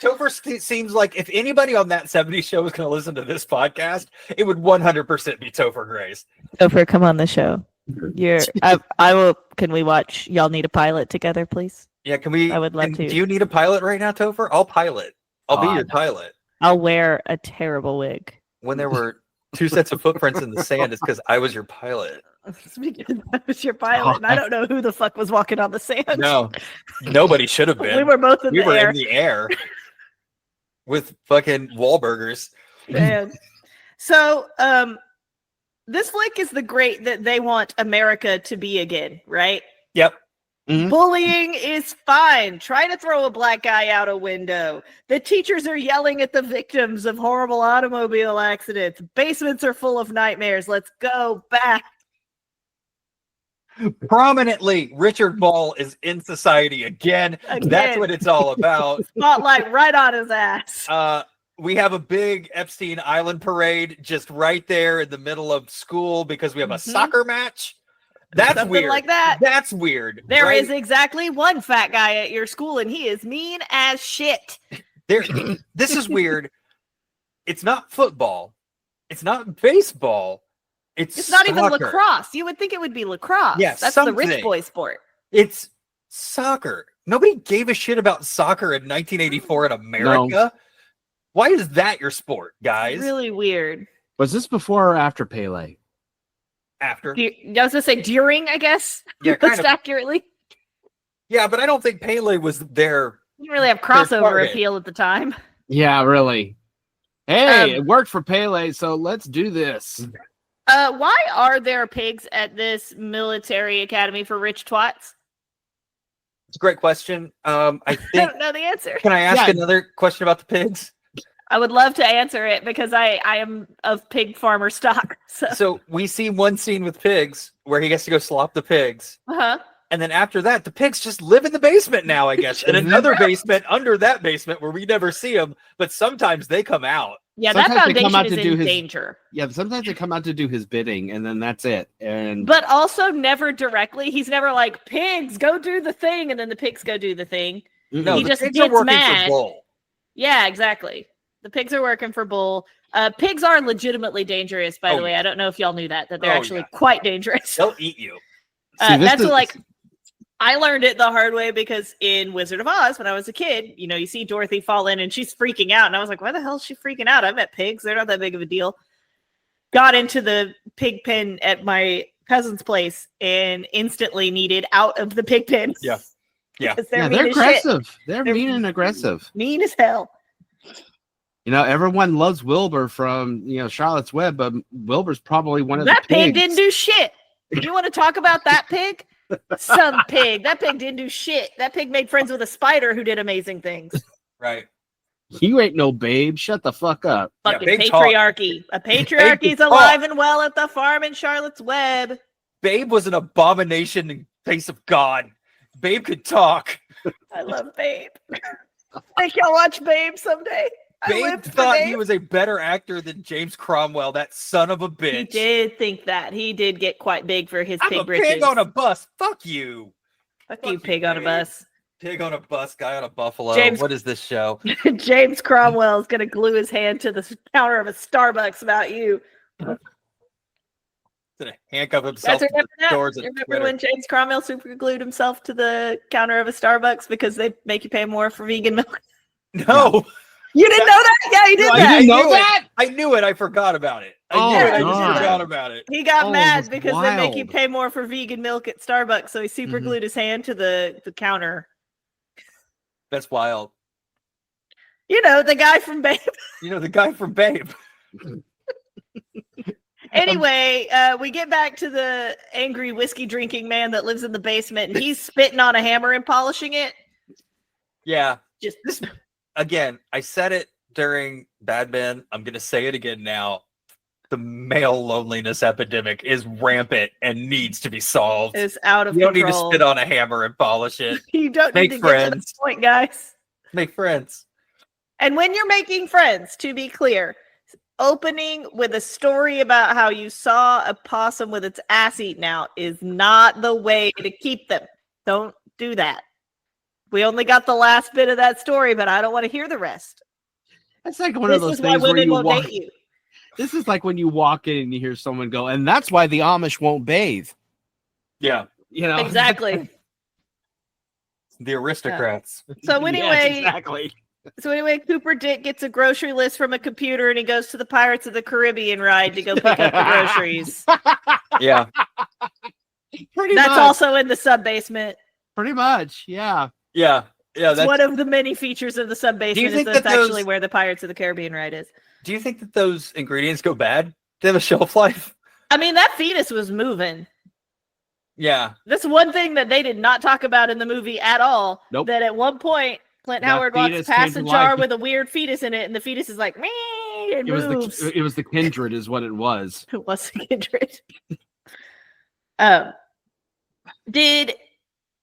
Topher seems like if anybody on that 70s show was going to listen to this podcast, it would 100% be Topher Grace. Topher, come on the show. I will. Can we watch Y'all Need a Pilot together, please? Yeah, can we? I would love to. Do you need a pilot right now, Topher? I'll pilot. I'll be your God. pilot. I'll wear a terrible wig. When there were 2 sets of footprints in the sand, it's because I was your pilot. Because I was your pilot, and I don't know who the fuck was walking on the sand. No, nobody should have been. We were both in We the were air. in the air with fucking Wahlburgers. Man. So, this flick is the great that they want America to be again, right? Yep. Bullying is fine. Try to throw a black guy out a window. The teachers are yelling at the victims of horrible automobile accidents. Basements are full of nightmares. Let's go back. Prominently, Richard Ball is in society again. That's what it's all about. Spotlight right on his ass. We have a big Epstein Island parade just right there in the middle of school because we have a soccer match. That's Something weird. like that. That's weird. There right? is exactly one fat guy at your school, and he is mean as shit. This is weird. It's not football. It's not baseball. It's not even soccer. lacrosse. You would think it would be lacrosse. Yes, That's the rich boy sport. It's soccer. Nobody gave a shit about soccer in 1984 in America. No. Why is that your sport, guys? Really weird. Was this before or after Pele? After. I was gonna say during, I guess. Yeah, Most accurately. Yeah, but I don't think Pele was there. You didn't really have Their crossover target. appeal at the time. Yeah, really. Hey, it worked for Pele, so let's do this. Why are there pigs at this military academy for rich twats? It's a great question. I I think. don't know the answer. Can I ask another question about the pigs? I would love to answer it because I am of pig farmer stock. So we see one scene with pigs where he gets to go slop the pigs. Uh-huh. And then after that, the pigs just live in the basement now, I guess. And another basement under that basement where we never see them, but sometimes they come out. Yeah, Sometimes that they come foundation out is to do in his- danger. Yeah, sometimes they come out to do his bidding, and then that's it. And But also never directly. He's never like, pigs, go do the thing, and then the pigs go do the thing. No, he the just pigs are gets working mad. for Bull. Yeah, exactly. The pigs are working for Bull. Pigs are legitimately dangerous, by the way. I don't know if y'all knew that they're actually quite dangerous. They'll eat you. That's like I learned it the hard way because in Wizard of Oz, when I was a kid, you see Dorothy fall in and she's freaking out. And I was like, why the hell is she freaking out? I met pigs. They're not that big of a deal. Got into the pig pen at my cousin's place and instantly needed out of the pig pen. Yeah. Yeah. they're aggressive. They're mean and aggressive. Mean as hell. Everyone loves Wilbur from Charlotte's Web, but Wilbur's probably one of That the pig pigs. didn't do shit. You want to talk about that pig? Some pig. That pig didn't do shit. That pig made friends with a spider who did amazing things. Right. You ain't no babe. Shut the fuck up. Fucking Babe patriarchy. A patriarchy's alive and well at the farm in Charlotte's Web. Babe was an abomination in face of God. Babe could talk. I love Babe. Think y'all watch Babe someday? I Babe lived for thought Babe. he was a better actor than James Cromwell, that son of a bitch. He did think that. He did get quite big for his I'm pig a britches. pig on a bus. Fuck you. Fuck you, pig on a bus. Pig on a bus, guy on a buffalo. James- What is this show? James Cromwell is going to glue his hand to the counter of a Starbucks about you. Gonna handcuff himself Guys to remember the that? doors You of remember Twitter. when James Cromwell super glued himself to the counter of a Starbucks because they make you pay more for vegan milk? No. You didn't know that? Yeah, he did No, that. I didn't know knew that? it. I knew it. I forgot about it. I Oh, knew it. I God. just forgot about it. He got Oh, mad that's because they make you wild. pay more for vegan milk at Starbucks, so he super glued his hand to the counter. That's wild. The guy from Babe. The guy from Babe. Anyway, we get back to the angry whiskey drinking man that lives in the basement, and he's spitting on a hammer and polishing it. Yeah. Just again, I said it during Bad Men. I'm going to say it again now. The male loneliness epidemic is rampant and needs to be solved. It's out of You don't control. need to spit on a hammer and polish it. You don't Make need to friends. get to the point, guys. Make friends. And when you're making friends, to be clear, opening with a story about how you saw a possum with its ass eaten out is not the way to keep them. Don't do that. We only got the last bit of that story, but I don't want to hear the rest. That's like one of those things where you walk. This is like when you walk in and you hear someone go, and that's why the Amish won't bathe. Yeah. You know Exactly. The aristocrats. So anyway, Yes, exactly. So anyway, Cooper Dick gets a grocery list from a computer, and he goes to the Pirates of the Caribbean ride to go pick up the groceries. Yeah. That's also in the sub basement. Pretty much, yeah. Yeah. Yeah. It's one of the many features of the sub basement. think That's that those- actually where the Pirates of the Caribbean ride is. Do you think that those ingredients go bad? Do they have a shelf life? I mean, that fetus was moving. Yeah. That's one thing that they did not talk about in the movie at all. Nope. That at one point, Clint That Howard walks fetus past a came to jar life. with a weird fetus in it, and the fetus is like, meh, it moves. It was the kindred, is what it was. It was a kindred.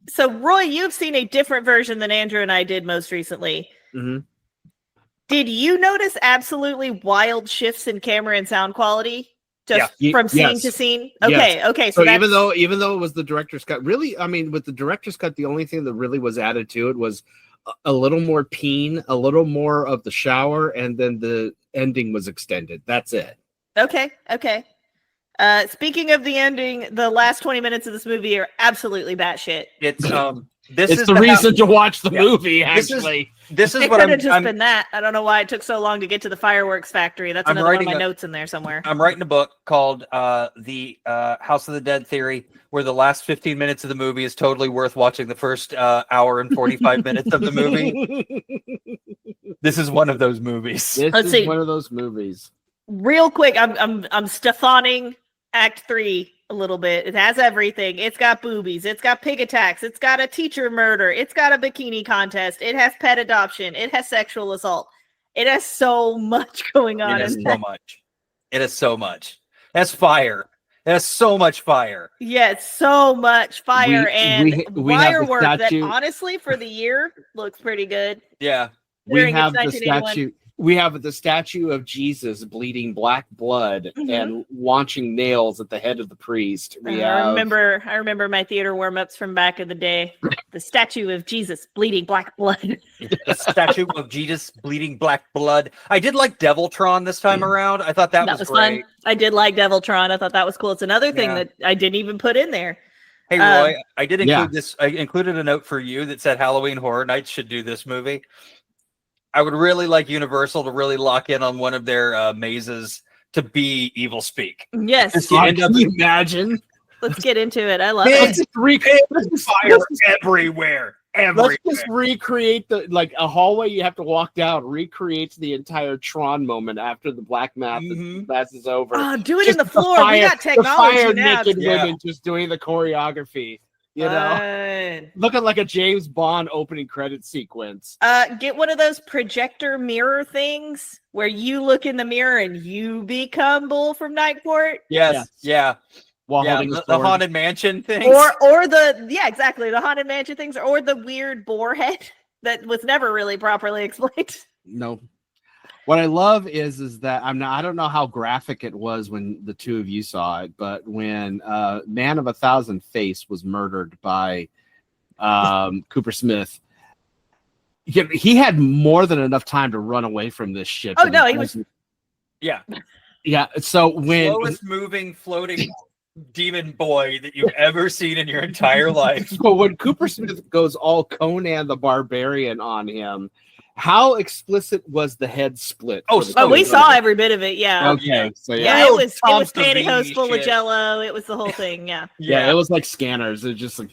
So Roy, you've seen a different version than Andrew and I did most recently. Mm-hmm. Did you notice absolutely wild shifts in camera and sound quality just from scene to scene? Okay, Yes. okay. So even though it was the director's cut, really, I mean, with the director's cut, the only thing that really was added to it was a little more peen, a little more of the shower, and then the ending was extended. That's it. Okay. Speaking of the ending, the last 20 minutes of this movie are absolutely batshit. It's It's the reason to watch the movie. Actually, this is It what could have just I'm been that. I don't know why it took so long to get to the fireworks factory. That's I'm another one of writing my a- notes in there somewhere. I'm writing a book called The House of the Dead Theory, where the last 15 minutes of the movie is totally worth watching the first hour and 45 minutes of the movie. This is one of those movies. Let's see. One of those movies. Real quick, I'm Stephaning Act 3 a little bit. It has everything. It's got boobies. It's got pig attacks. It's got a teacher murder. It's got a bikini contest. It has pet adoption. It has sexual assault. It has so much going on. It has so much. It has so much. It has fire. It has so much fire. Yeah, it's so much fire and we have wire the work that statue. honestly for the year looks pretty good. Yeah. We Considering have it's the 1981. statue. We have the statue of Jesus bleeding black blood and launching nails at the head of the priest. I remember my theater warm-ups from back in the day. The statue of Jesus bleeding black blood. The statue of Jesus bleeding black blood. I did like Deviltron this time around. I thought that was great. fun. I did like Deviltron. I thought that was cool. It's another thing Yeah. that I didn't even put in there. Hey Roy, I did include yeah. this. I included a note for you that said Halloween Horror Nights should do this movie. I would really like Universal to really lock in on one of their mazes to be EvilSpeak. Yes. Can you imagine? Let's get into it. I love Let's it. just Fire everywhere. Let's just recreate a hallway you have to walk down recreates the entire Tron moment after the black mass is over. Oh, do it Just in the floor. We got technology the fire now. naked women just doing the choreography. You know, Fun. looking like a James Bond opening credit sequence. Get one of those projector mirror things where you look in the mirror and you become Bull from Nightport. Yes. Yeah. While Yeah. holding The sword. Haunted Mansion thing. Or the Haunted Mansion things, or the weird boar head that was never really properly explained. No. What I love is that I don't know how graphic it was when the two of you saw it, but when Man of 1,000 Face was murdered by Cooper Smith, he had more than enough time to run away from this shit. Oh no, he was. Yeah. Yeah. So when Slowest moving floating demon boy that you've ever seen in your entire life. So when Cooper Smith goes all Conan the Barbarian on him, how explicit was the head split? Oh, we saw every bit of it. Yeah. Okay. So Yeah, it was Tom pantyhose Savini full of shit. Jello. It was the whole thing. Yeah. Yeah, it was like scanners. It was just like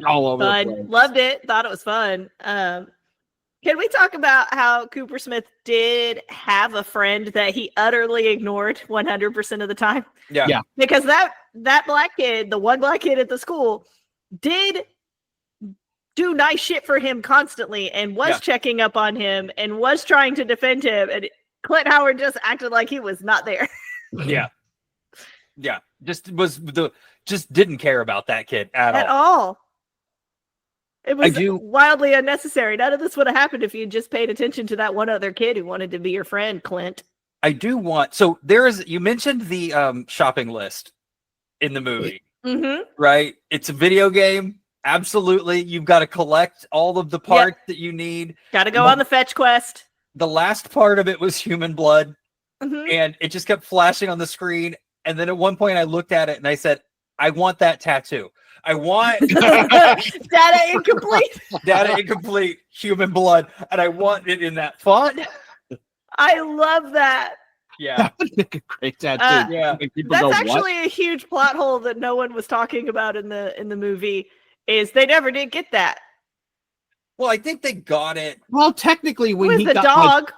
all over the Fun. place. Loved it. Thought it was fun. Can we talk about how Cooper Smith did have a friend that he utterly ignored 100% of the time? Yeah. Because that black kid, the one black kid at the school, did do nice shit for him constantly and was checking up on him and was trying to defend him. And Clint Howard just acted like he was not there. Yeah. Just didn't care about that kid at all. It was wildly unnecessary. None of this would have happened if you just paid attention to that one other kid who wanted to be your friend, Clint. I do want. So you mentioned the shopping list in the movie, right? It's a video game. Absolutely. You've got to collect all of the parts that you need. Got to go on the fetch quest. The last part of it was human blood, and it just kept flashing on the screen. And then at one point I looked at it and I said, I want that tattoo. I want data incomplete, human blood, and I want it in that font. I love that. Yeah, that would make a great tattoo. That's actually a huge plot hole that no one was talking about in the movie. Is they never did get that. Well, I think they got it. Well, technically, when he got the dog.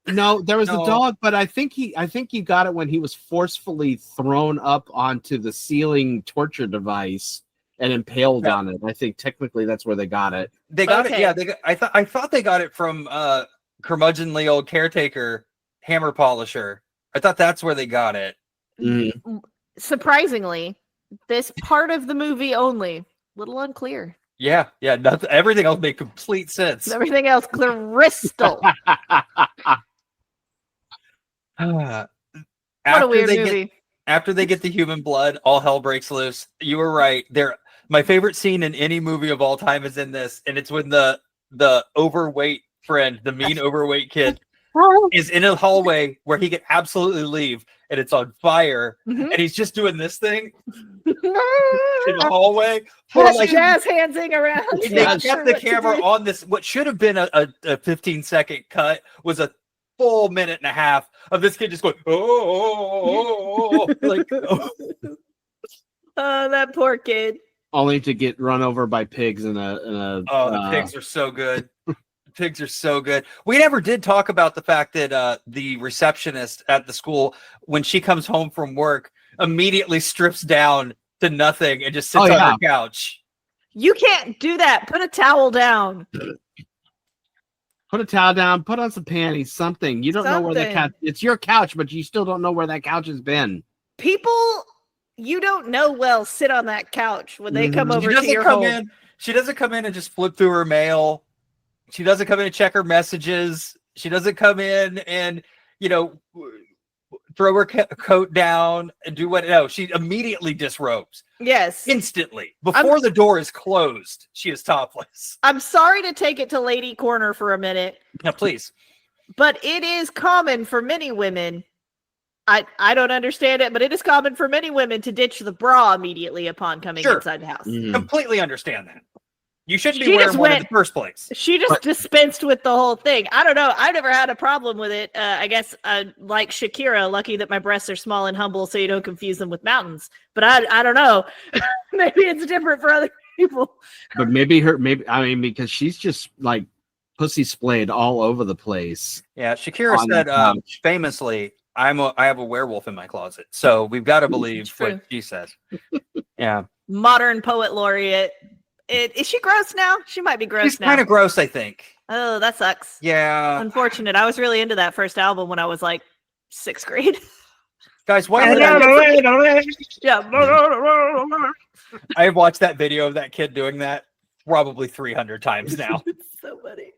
No, there was the dog, but I think he got it when he was forcefully thrown up onto the ceiling torture device and impaled on it. I think technically that's where they got it. They got it. Yeah, I thought they got it from curmudgeonly old caretaker hammer polisher. I thought that's where they got it. Surprisingly, this part of the movie only, little unclear. Yeah. Nothing. Everything else made complete sense. Everything else crystal. What a weird movie. After they get the human blood, all hell breaks loose. You were right. My favorite scene in any movie of all time is in this, and it's when the overweight friend, the mean overweight kid, is in a hallway where he can absolutely leave, and it's on fire, and he's just doing this thing in the hallway. Jazz handsing around. They kept the camera on this. What should have been a 15-second cut was a full minute and a half of this kid just going, like, oh, that poor kid. Only to get run over by pigs in a the pigs are so good. Pigs are so good. We never did talk about the fact that the receptionist at the school, when she comes home from work, immediately strips down to nothing and just sits on her couch. You can't do that. Put a towel down. Put a towel down. Put on some panties. Something. You don't know where the couch. It's your couch, but you still don't know where that couch has been. People you don't know well sit on that couch when they come over to your home. She doesn't come in and just flip through her mail. She doesn't come in and check her messages. She doesn't come in and, throw her coat down and do what? No, she immediately disrobes. Yes. Instantly. Before the door is closed, she is topless. I'm sorry to take it to Lady Corner for a minute. No, please. But it is common for many women. I don't understand it, but it is common for many women to ditch the bra immediately upon coming inside the house. Completely understand that. You shouldn't be wearing one in the first place. She just dispensed with the whole thing. I don't know. I've never had a problem with it. I guess like Shakira, lucky that my breasts are small and humble so you don't confuse them with mountains. But I don't know. Maybe it's different for other people. But because she's just like pussy splayed all over the place. Yeah, Shakira said famously, I have a werewolf in my closet. So we've got to believe what she says. Yeah. Modern poet laureate. Is she gross now? She might be gross now. She's kind of gross, I think. Oh, that sucks. Yeah. Unfortunate. I was really into that first album when I was like 6th grade. Guys, why did I've watched that video of that kid doing that probably 300 times now. It's so funny.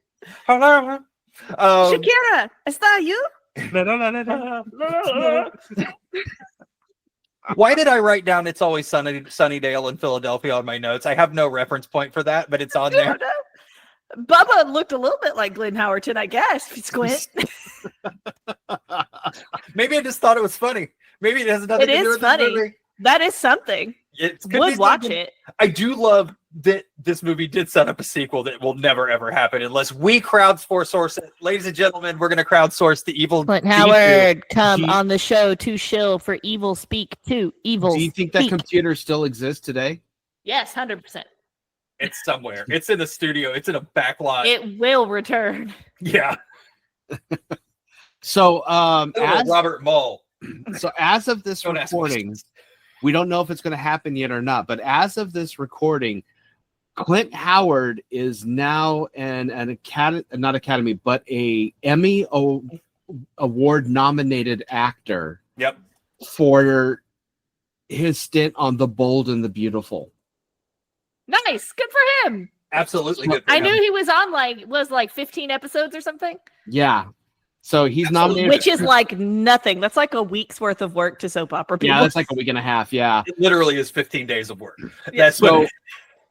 Shakira, is that you? Why did I write down "It's Always Sunnydale in Philadelphia" on my notes? I have no reference point for that, but it's on there. Bubba looked a little bit like Glenn Howerton, I guess, if you squint. Maybe I just thought it was funny. Maybe it has nothing to do with funny. This movie. That is something. Would watch it. I do love that this movie did set up a sequel that will never ever happen unless we crowdsource it. Ladies and gentlemen, we're going to crowdsource the evil. Clint Howard, come on the show to shill for EvilSpeak 2. Do you think that computer still exists today? Yes, 100%. It's somewhere. It's in the studio. It's in a back lot. It will return. Yeah. So, Robert Mull. So as of this Don't ask recording, we don't know if it's going to happen yet or not. But as of this recording, Clint Howard is now an Academy, but a Emmy Award nominated actor. Yep. For his stint on The Bold and the Beautiful. Nice, good for him. Absolutely good. I knew he was on like 15 episodes or something. Yeah. So he's nominated, which is like nothing. That's like a week's worth of work to soap opera people. Yeah, that's like a week and a half. Yeah, it literally is 15 days of work. Yeah. That's so.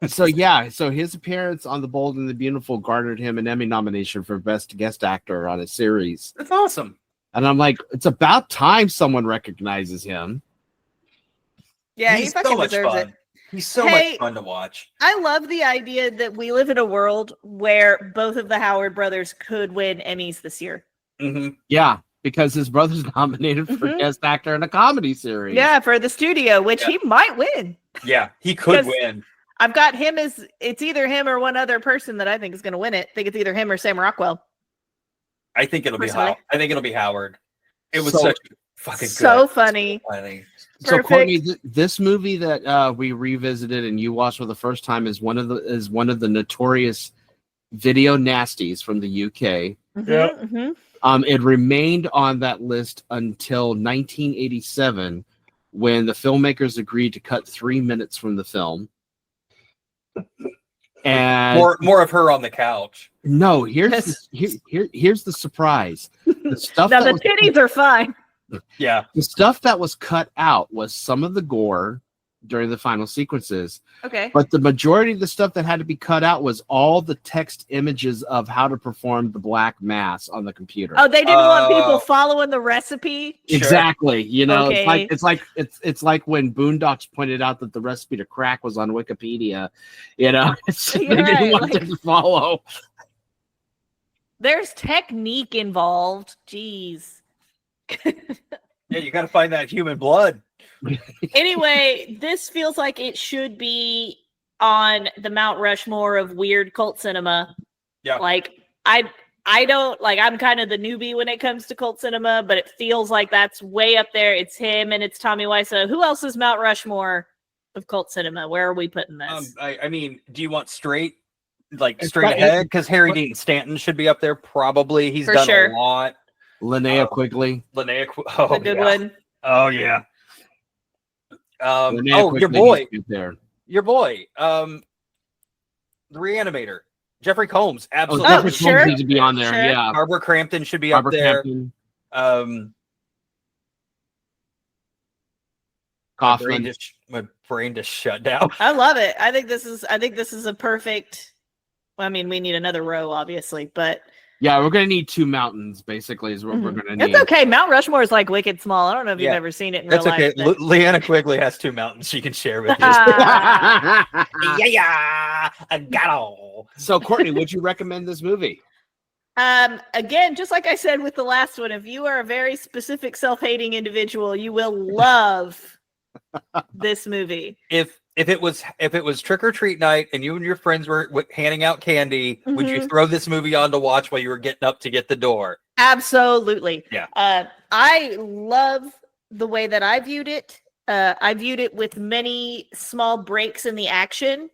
So his appearance on The Bold and the Beautiful garnered him an Emmy nomination for Best Guest Actor on a series. That's awesome. And I'm like, it's about time someone recognizes him. Yeah, he fucking deserves it. He's so much fun to watch. I love the idea that we live in a world where both of the Howard brothers could win Emmys this year. Mm-hmm. Yeah, because his brother's nominated for Guest Actor in a comedy series. Yeah, for The Studio, which he might win. Yeah, he could win. I've got him as it's either him or one other person that I think is going to win it. I think it's either him or Sam Rockwell. I think it'll be Howard. I think it'll be Howard. It was such fucking good. So funny. So Courtney, this movie that we revisited and you watched for the first time is one of the notorious video nasties from the UK. Mm-hmm, mm-hmm. It remained on that list until 1987, when the filmmakers agreed to cut 3 minutes from the film. And more of her on the couch. No, here's the surprise. The stuff now the titties are fine. Yeah, the stuff that was cut out was some of the gore during the final sequences. Okay. But the majority of the stuff that had to be cut out was all the text images of how to perform the Black Mass on the computer. Oh, they didn't want people following the recipe. Exactly. You know, okay. it's like when Boondocks pointed out that the recipe to crack was on Wikipedia. You know, they didn't want them to follow. There's technique involved. Jeez. Yeah, you got to find that human blood. Anyway, this feels like it should be on the Mount Rushmore of weird cult cinema. Yeah. Like I don't like, I'm kind of the newbie when it comes to cult cinema, but it feels like that's way up there. It's him and it's Tommy Wiseau. Who else is Mount Rushmore of cult cinema? Where are we putting this? I mean, do you want straight ahead? Because Harry Dean Stanton should be up there probably. He's done a lot. Linnea Quigley. Oh, a good one. Oh yeah. Your boy, the Reanimator, Jeffrey Combs, absolutely. Jeffrey Combs needs to be on there. Sure. Yeah, Barbara Crampton should be up there. Kaufman. My brain just shut down. I love it. I think this is a perfect. I mean, we need another row, obviously, but. Yeah, we're gonna need 2 mountains. Basically, is what we're gonna need. It's okay. Mount Rushmore is like wicked small. I don't know if you've ever seen it in real life. That's okay. Leanna Quigley has 2 mountains she can share with you. Yeah, I got all. So, Courtney, would you recommend this movie? Again, just like I said with the last one, if you are a very specific self-hating individual, you will love this movie. If it was trick or treat night and you and your friends were handing out candy, would you throw this movie on to watch while you were getting up to get the door? Absolutely. Yeah. I love the way that I viewed it. I viewed it with many small breaks in the action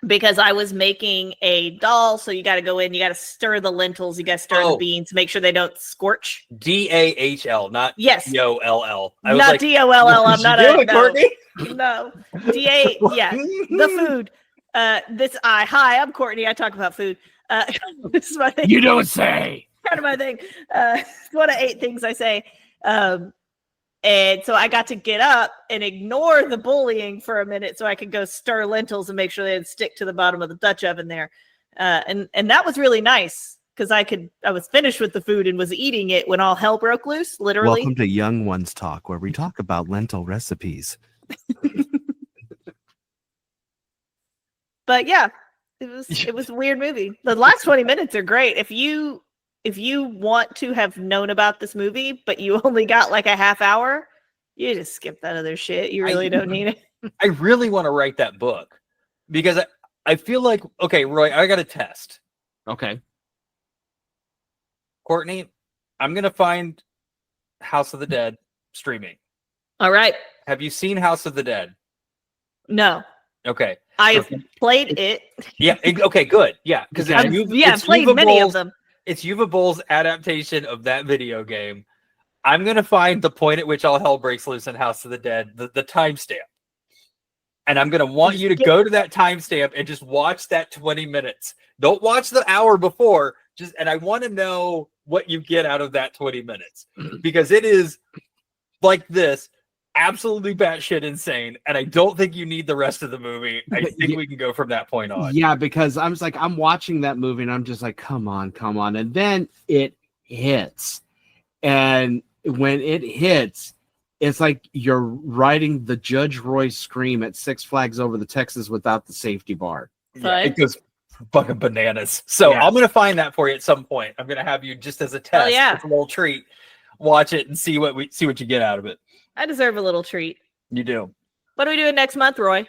because I was making a dal. So you got to go in, you got to stir the lentils, you got to stir the beans, make sure they don't scorch. DAHL, not DOLL. Not DOLL. I'm not a Courtney. No. DA. Yeah. The food. Hi, I'm Courtney. I talk about food. This is my thing. You don't say. Kind of my thing. It's one of 8 things I say. And so I got to get up and ignore the bullying for a minute so I could go stir lentils and make sure they didn't stick to the bottom of the Dutch oven there. And that was really nice because I was finished with the food and was eating it when all hell broke loose, literally. Welcome to Young Ones Talk, where we talk about lentil recipes. But yeah, it was a weird movie. The last 20 minutes are great. If you want to have known about this movie, but you only got like a half hour, you just skip that other shit. You really don't need it. I really want to write that book because I feel like okay, Roy, I got a test. Okay. Courtney, I'm gonna find House of the Dead streaming. All right. Have you seen House of the Dead? No. Okay. I've played it. Yeah. Okay. Good. Yeah. Because I've played many of them. It's Uwe Boll's adaptation of that video game. I'm gonna find the point at which all hell breaks loose in House of the Dead, the timestamp, and I'm gonna want you to go to that timestamp and just watch that 20 minutes. Don't watch the hour before. And I want to know what you get out of that 20 minutes because it is like this. Absolutely batshit insane, and I don't think you need the rest of the movie. I think we can go from that point on. Yeah, because I'm watching that movie and I'm just like, come on, and then it hits, and when it hits, it's like you're riding the Judge Roy scream at Six Flags Over the Texas without the safety bar. Yeah, it goes fucking bananas. So I'm gonna find that for you at some point. I'm gonna have you just as a test, it's a little treat. Watch it and see what you get out of it. I deserve a little treat. You do. What are we doing next month, Roy?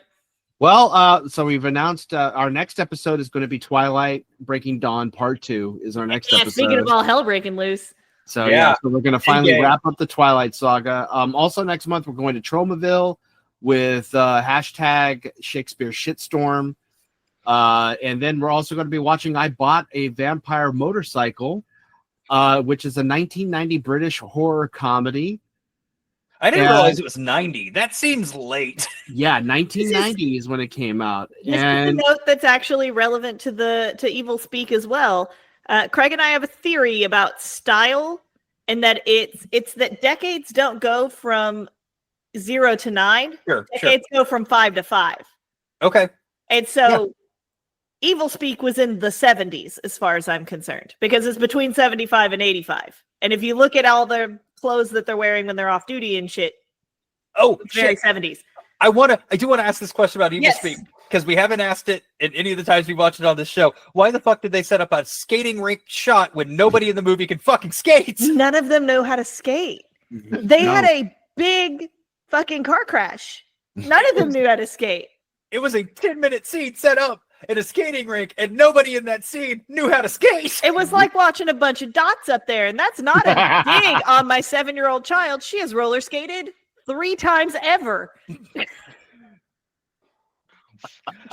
Well, so we've announced our next episode is going to be Twilight Breaking Dawn Part 2 is our next episode. Speaking of all hell breaking loose. So so we're going to finally wrap up the Twilight saga. Also next month we're going to Tromaville with hashtag Shakespeare Shitstorm. And then we're also going to be watching I Bought a Vampire Motorcycle, which is a 1990 British horror comedy. I didn't realize it was 90. That seems late. Yeah, 1990 is when it came out. And a note that's actually relevant to Evil Speak as well. Craig and I have a theory about style, and that it's that decades don't go from 0 to 9. Decades go from 5 to 5. Okay. And so Evil Speak was in the 70s, as far as I'm concerned, because it's between 75 and 85. And if you look at all the clothes that they're wearing when they're off duty and shit, very 70s. I do want to ask this question about Evil Speak because we haven't asked it in any of the times we watched it on this show. Why the fuck did they set up a skating rink shot when nobody in the movie can fucking skate? None of them know how to skate. They had a big fucking car crash. None of them knew how to skate. It was a 10-minute scene set up in a skating rink, and nobody in that scene knew how to skate. It was like watching a bunch of dots up there, and that's not a dig on my 7-year-old child. She has roller skated 3 times ever.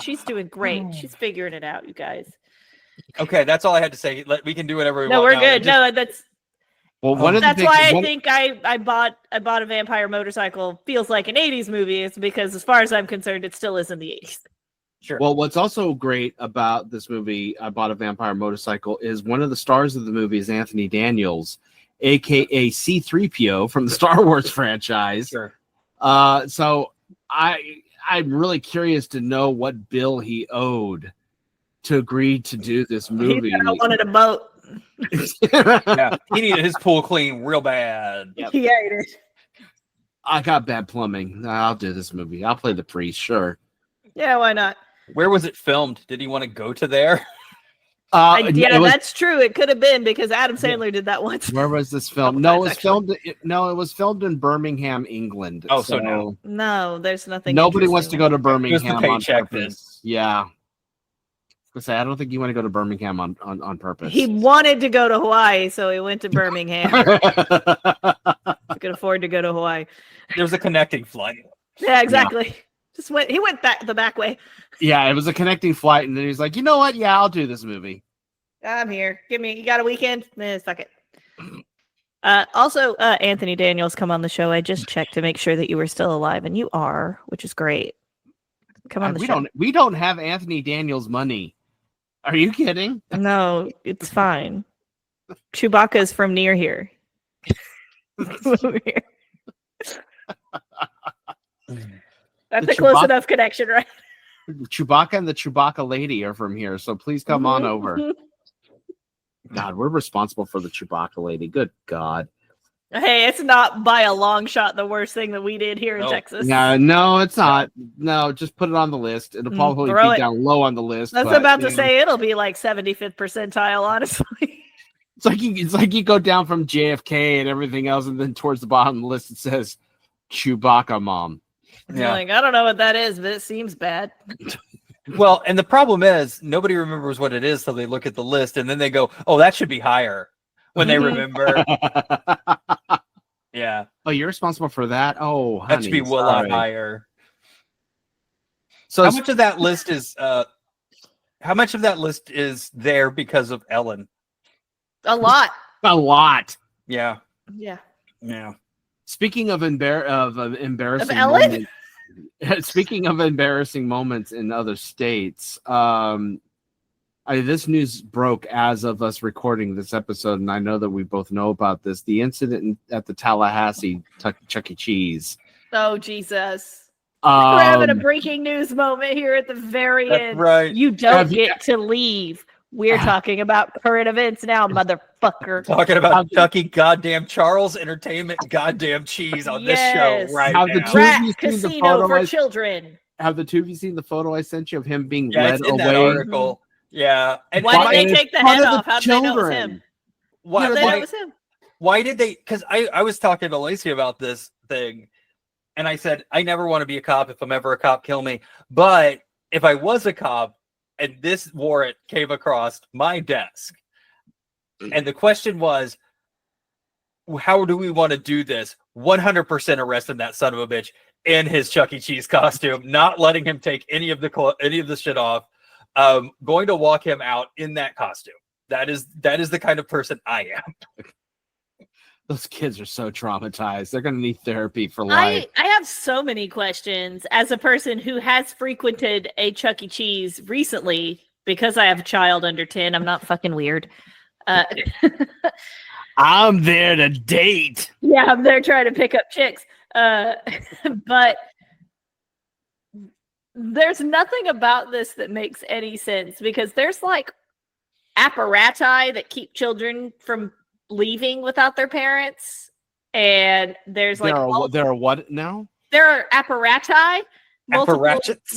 She's doing great. She's figuring it out, you guys. Okay, that's all I had to say. We can do whatever we want. No, we're good. No, that's that's why I think I bought a vampire motorcycle. Feels like an 80s movie. It's because, as far as I'm concerned, it still is in the 80s. Sure. Well, what's also great about this movie, I Bought a Vampire Motorcycle, is one of the stars of the movie is Anthony Daniels, aka C-3PO from the Star Wars franchise. Sure. So I'm really curious to know what bill he owed to agree to do this movie. He wanted a boat. Yeah, he needed his pool clean real bad. Yep. Yeah, he did. I got bad plumbing. I'll do this movie. I'll play the priest, sure. Yeah, why not? Where was it filmed? Did he want to go to there? That's true. It could have been because Adam Sandler did that once. Where was this filmed? No, it was filmed. No, it was filmed in Birmingham, England. Oh, so no, there's nothing. Nobody wants to go to Birmingham on purpose. This. Yeah. I don't think you want to go to Birmingham on purpose. He wanted to go to Hawaii, so he went to Birmingham. He could afford to go to Hawaii. There's a connecting flight. Yeah, exactly. Yeah. He went back the back way. Yeah, it was a connecting flight, and then he's like, you know what? Yeah, I'll do this movie. I'm here. You got a weekend? Fuck it. Also, Anthony Daniels come on the show. I just checked to make sure that you were still alive, and you are, which is great. Come on the show. We don't have Anthony Daniels money. Are you kidding? No, it's fine. Chewbacca's from near here. That's a close enough connection, right? Chewbacca and the Chewbacca lady are from here, so please come on over. God, we're responsible for the Chewbacca lady. Good God. Hey, it's not by a long shot the worst thing that we did here in Texas. No, it's not. No, just put it on the list. It'll probably be down low on the list. I was about to say it'll be like 75th percentile, honestly. It's like you go down from JFK and everything else, and then towards the bottom of the list it says Chewbacca mom. Yeah. Like, I don't know what that is, but it seems bad. Well, and the problem is nobody remembers what it is, so they look at the list and then they go, "Oh, that should be higher." When they remember, yeah. Oh, you're responsible for that. Oh, honey, that should be a lot higher. So, how much of that list is? How much of that list is there because of Ellen? A lot. A lot. Yeah. Yeah. Yeah. Speaking of embarrassing Ellen? moments, speaking of embarrassing moments in other states, this news broke as of us recording this episode, and I know that we both know about this. The incident at the Tallahassee Chuck E. Cheese. Oh, Jesus. We're having a breaking news moment here at the very end. Right. You don't get to leave. We're talking about current events now, motherfucker. Talking about Chuck E. goddamn Charles Entertainment goddamn Cheese on this show right now. Rat Casino for children. Have the two of you seen the photo I sent you of him being led it's in away? That article. Yeah. And why did they take the head off? How did they know it was him? Why did they know it was him? Why did they? Because I was talking to Lacey about this thing, and I said, I never want to be a cop. If I'm ever a cop, kill me. But if I was a cop and this warrant came across my desk, and the question was, how do we want to do this? 100% arresting that son of a bitch in his Chuck E. Cheese costume, not letting him take any of the shit off. Going to walk him out in that costume. That is the kind of person I am. Those kids are so traumatized. They're going to need therapy for life. I have so many questions as a person who has frequented a Chuck E. Cheese recently because I have a child under 10. I'm not fucking weird. I'm there to date. Yeah, I'm there trying to pick up chicks. But there's nothing about this that makes any sense because there's like apparati that keep children from leaving without their parents, and there's like there are what now? There are apparati,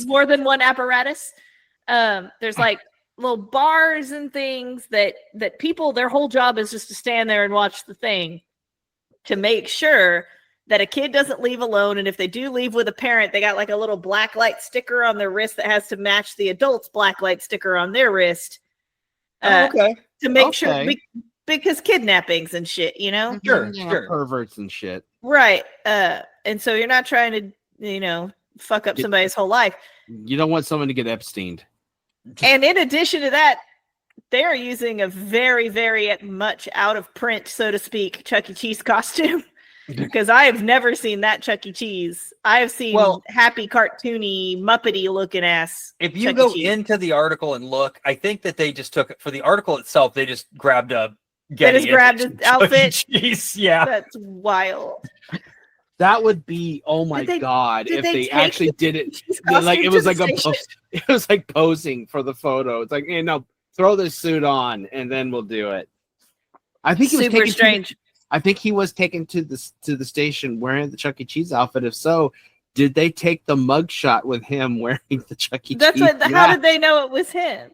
more than one apparatus. There's like little bars and things that people, their whole job is just to stand there and watch the thing to make sure that a kid doesn't leave alone, and if they do leave with a parent, they got like a little black light sticker on their wrist that has to match the adult's black light sticker on their wrist. To make sure. Because kidnappings and shit, you know? Sure. Perverts and shit. Right. And so you're not trying to, fuck up somebody's whole life. You don't want someone to get Epsteined. And in addition to that, they're using a very, very much out of print, so to speak, Chuck E. Cheese costume. Because I have never seen that Chuck E. Cheese. I have seen happy, cartoony, Muppety looking ass. If you go into the article and look, I think that they just took, for the article itself, they just grabbed a grabbed his outfit. Yeah, that's wild. That would be god if they actually did it. Like it was like posing for the photo. It's like, hey, no, throw this suit on and then we'll do it. I think it was super strange. I think he was taken to the station wearing the Chuck E. Cheese outfit. If so, did they take the mugshot with him wearing the Chuck E. Cheese? How did they know it was him?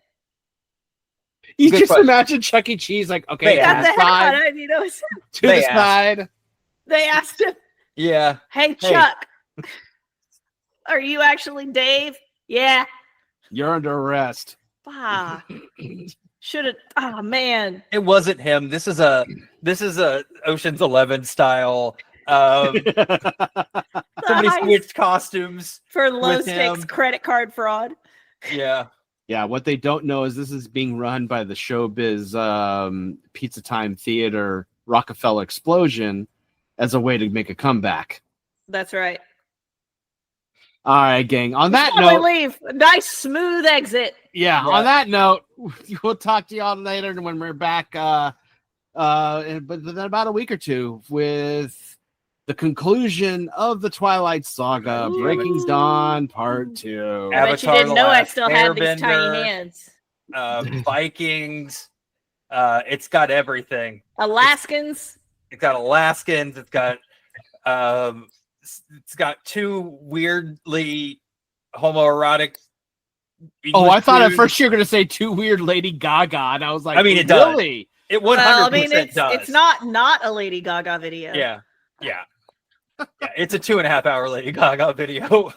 You just imagine Chuck E. Cheese like, okay, got the side, head on, to the side. They asked him. Yeah. Hey, Chuck, are you actually Dave? Yeah. You're under arrest. Ah, should have. Oh man, it wasn't him. This is a Ocean's 11 style. Somebody switched costumes for low stakes credit card fraud. Yeah. Yeah, what they don't know is this is being run by the Showbiz Pizza Time Theater Rockefeller Explosion as a way to make a comeback. That's right. All right, gang. On that note, we leave. Nice smooth exit. Yeah. On that note, we'll talk to y'all later when we're back. But then about a week or two with the conclusion of the Twilight Saga, Breaking Dawn Part 2. I bet you didn't know I still had these tiny hands. Vikings. It's got everything. Alaskans. It's got Alaskans. It's got two weirdly homoerotic. English I thought at first you were going to say two weird Lady Gaga, and I was like, I mean, it really? Does. It 100% does. It's not a Lady Gaga video. Yeah. It's a 2.5 hour Lady Gaga video.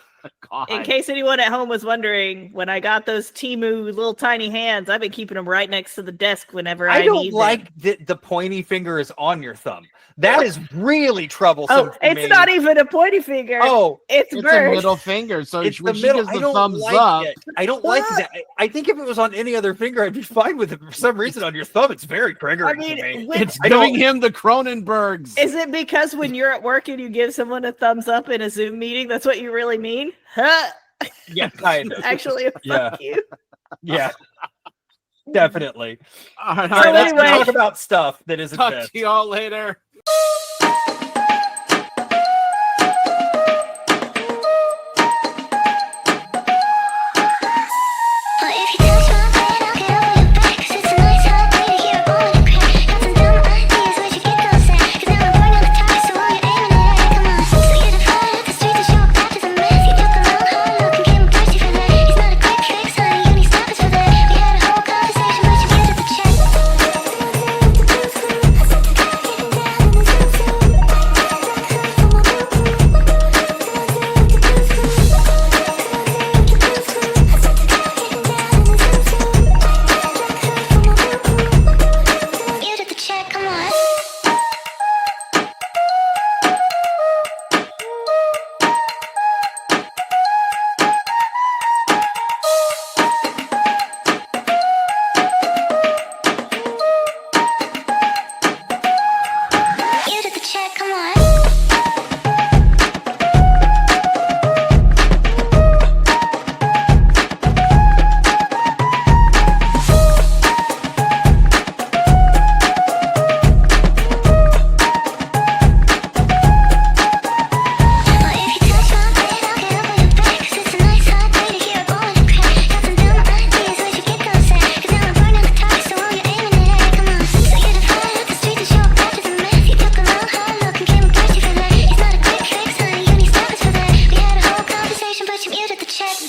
In case anyone at home was wondering, when I got those Temu little tiny hands, I've been keeping them right next to the desk whenever I don't need like them. that the pointy finger is on your thumb. That is really troublesome. Oh, it's not even a pointy finger. Oh, it's a bird. middle finger. So it's when the she middle. gives the I don't thumbs like up. it. I don't like that. I think if it was on any other finger, I'd be fine with it. For some reason, on your thumb, it's very triggering to me. It's giving him the Cronenbergs. Is it because when you're at work and you give someone a thumbs up in a Zoom meeting, that's what you really mean? Huh? Yeah, kind of. Actually, fuck you. Yeah. Definitely. All right, So let's anyway, talk about stuff that isn't talk best. to y'all later.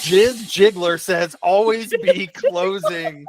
Jizz Jiggler says always be closing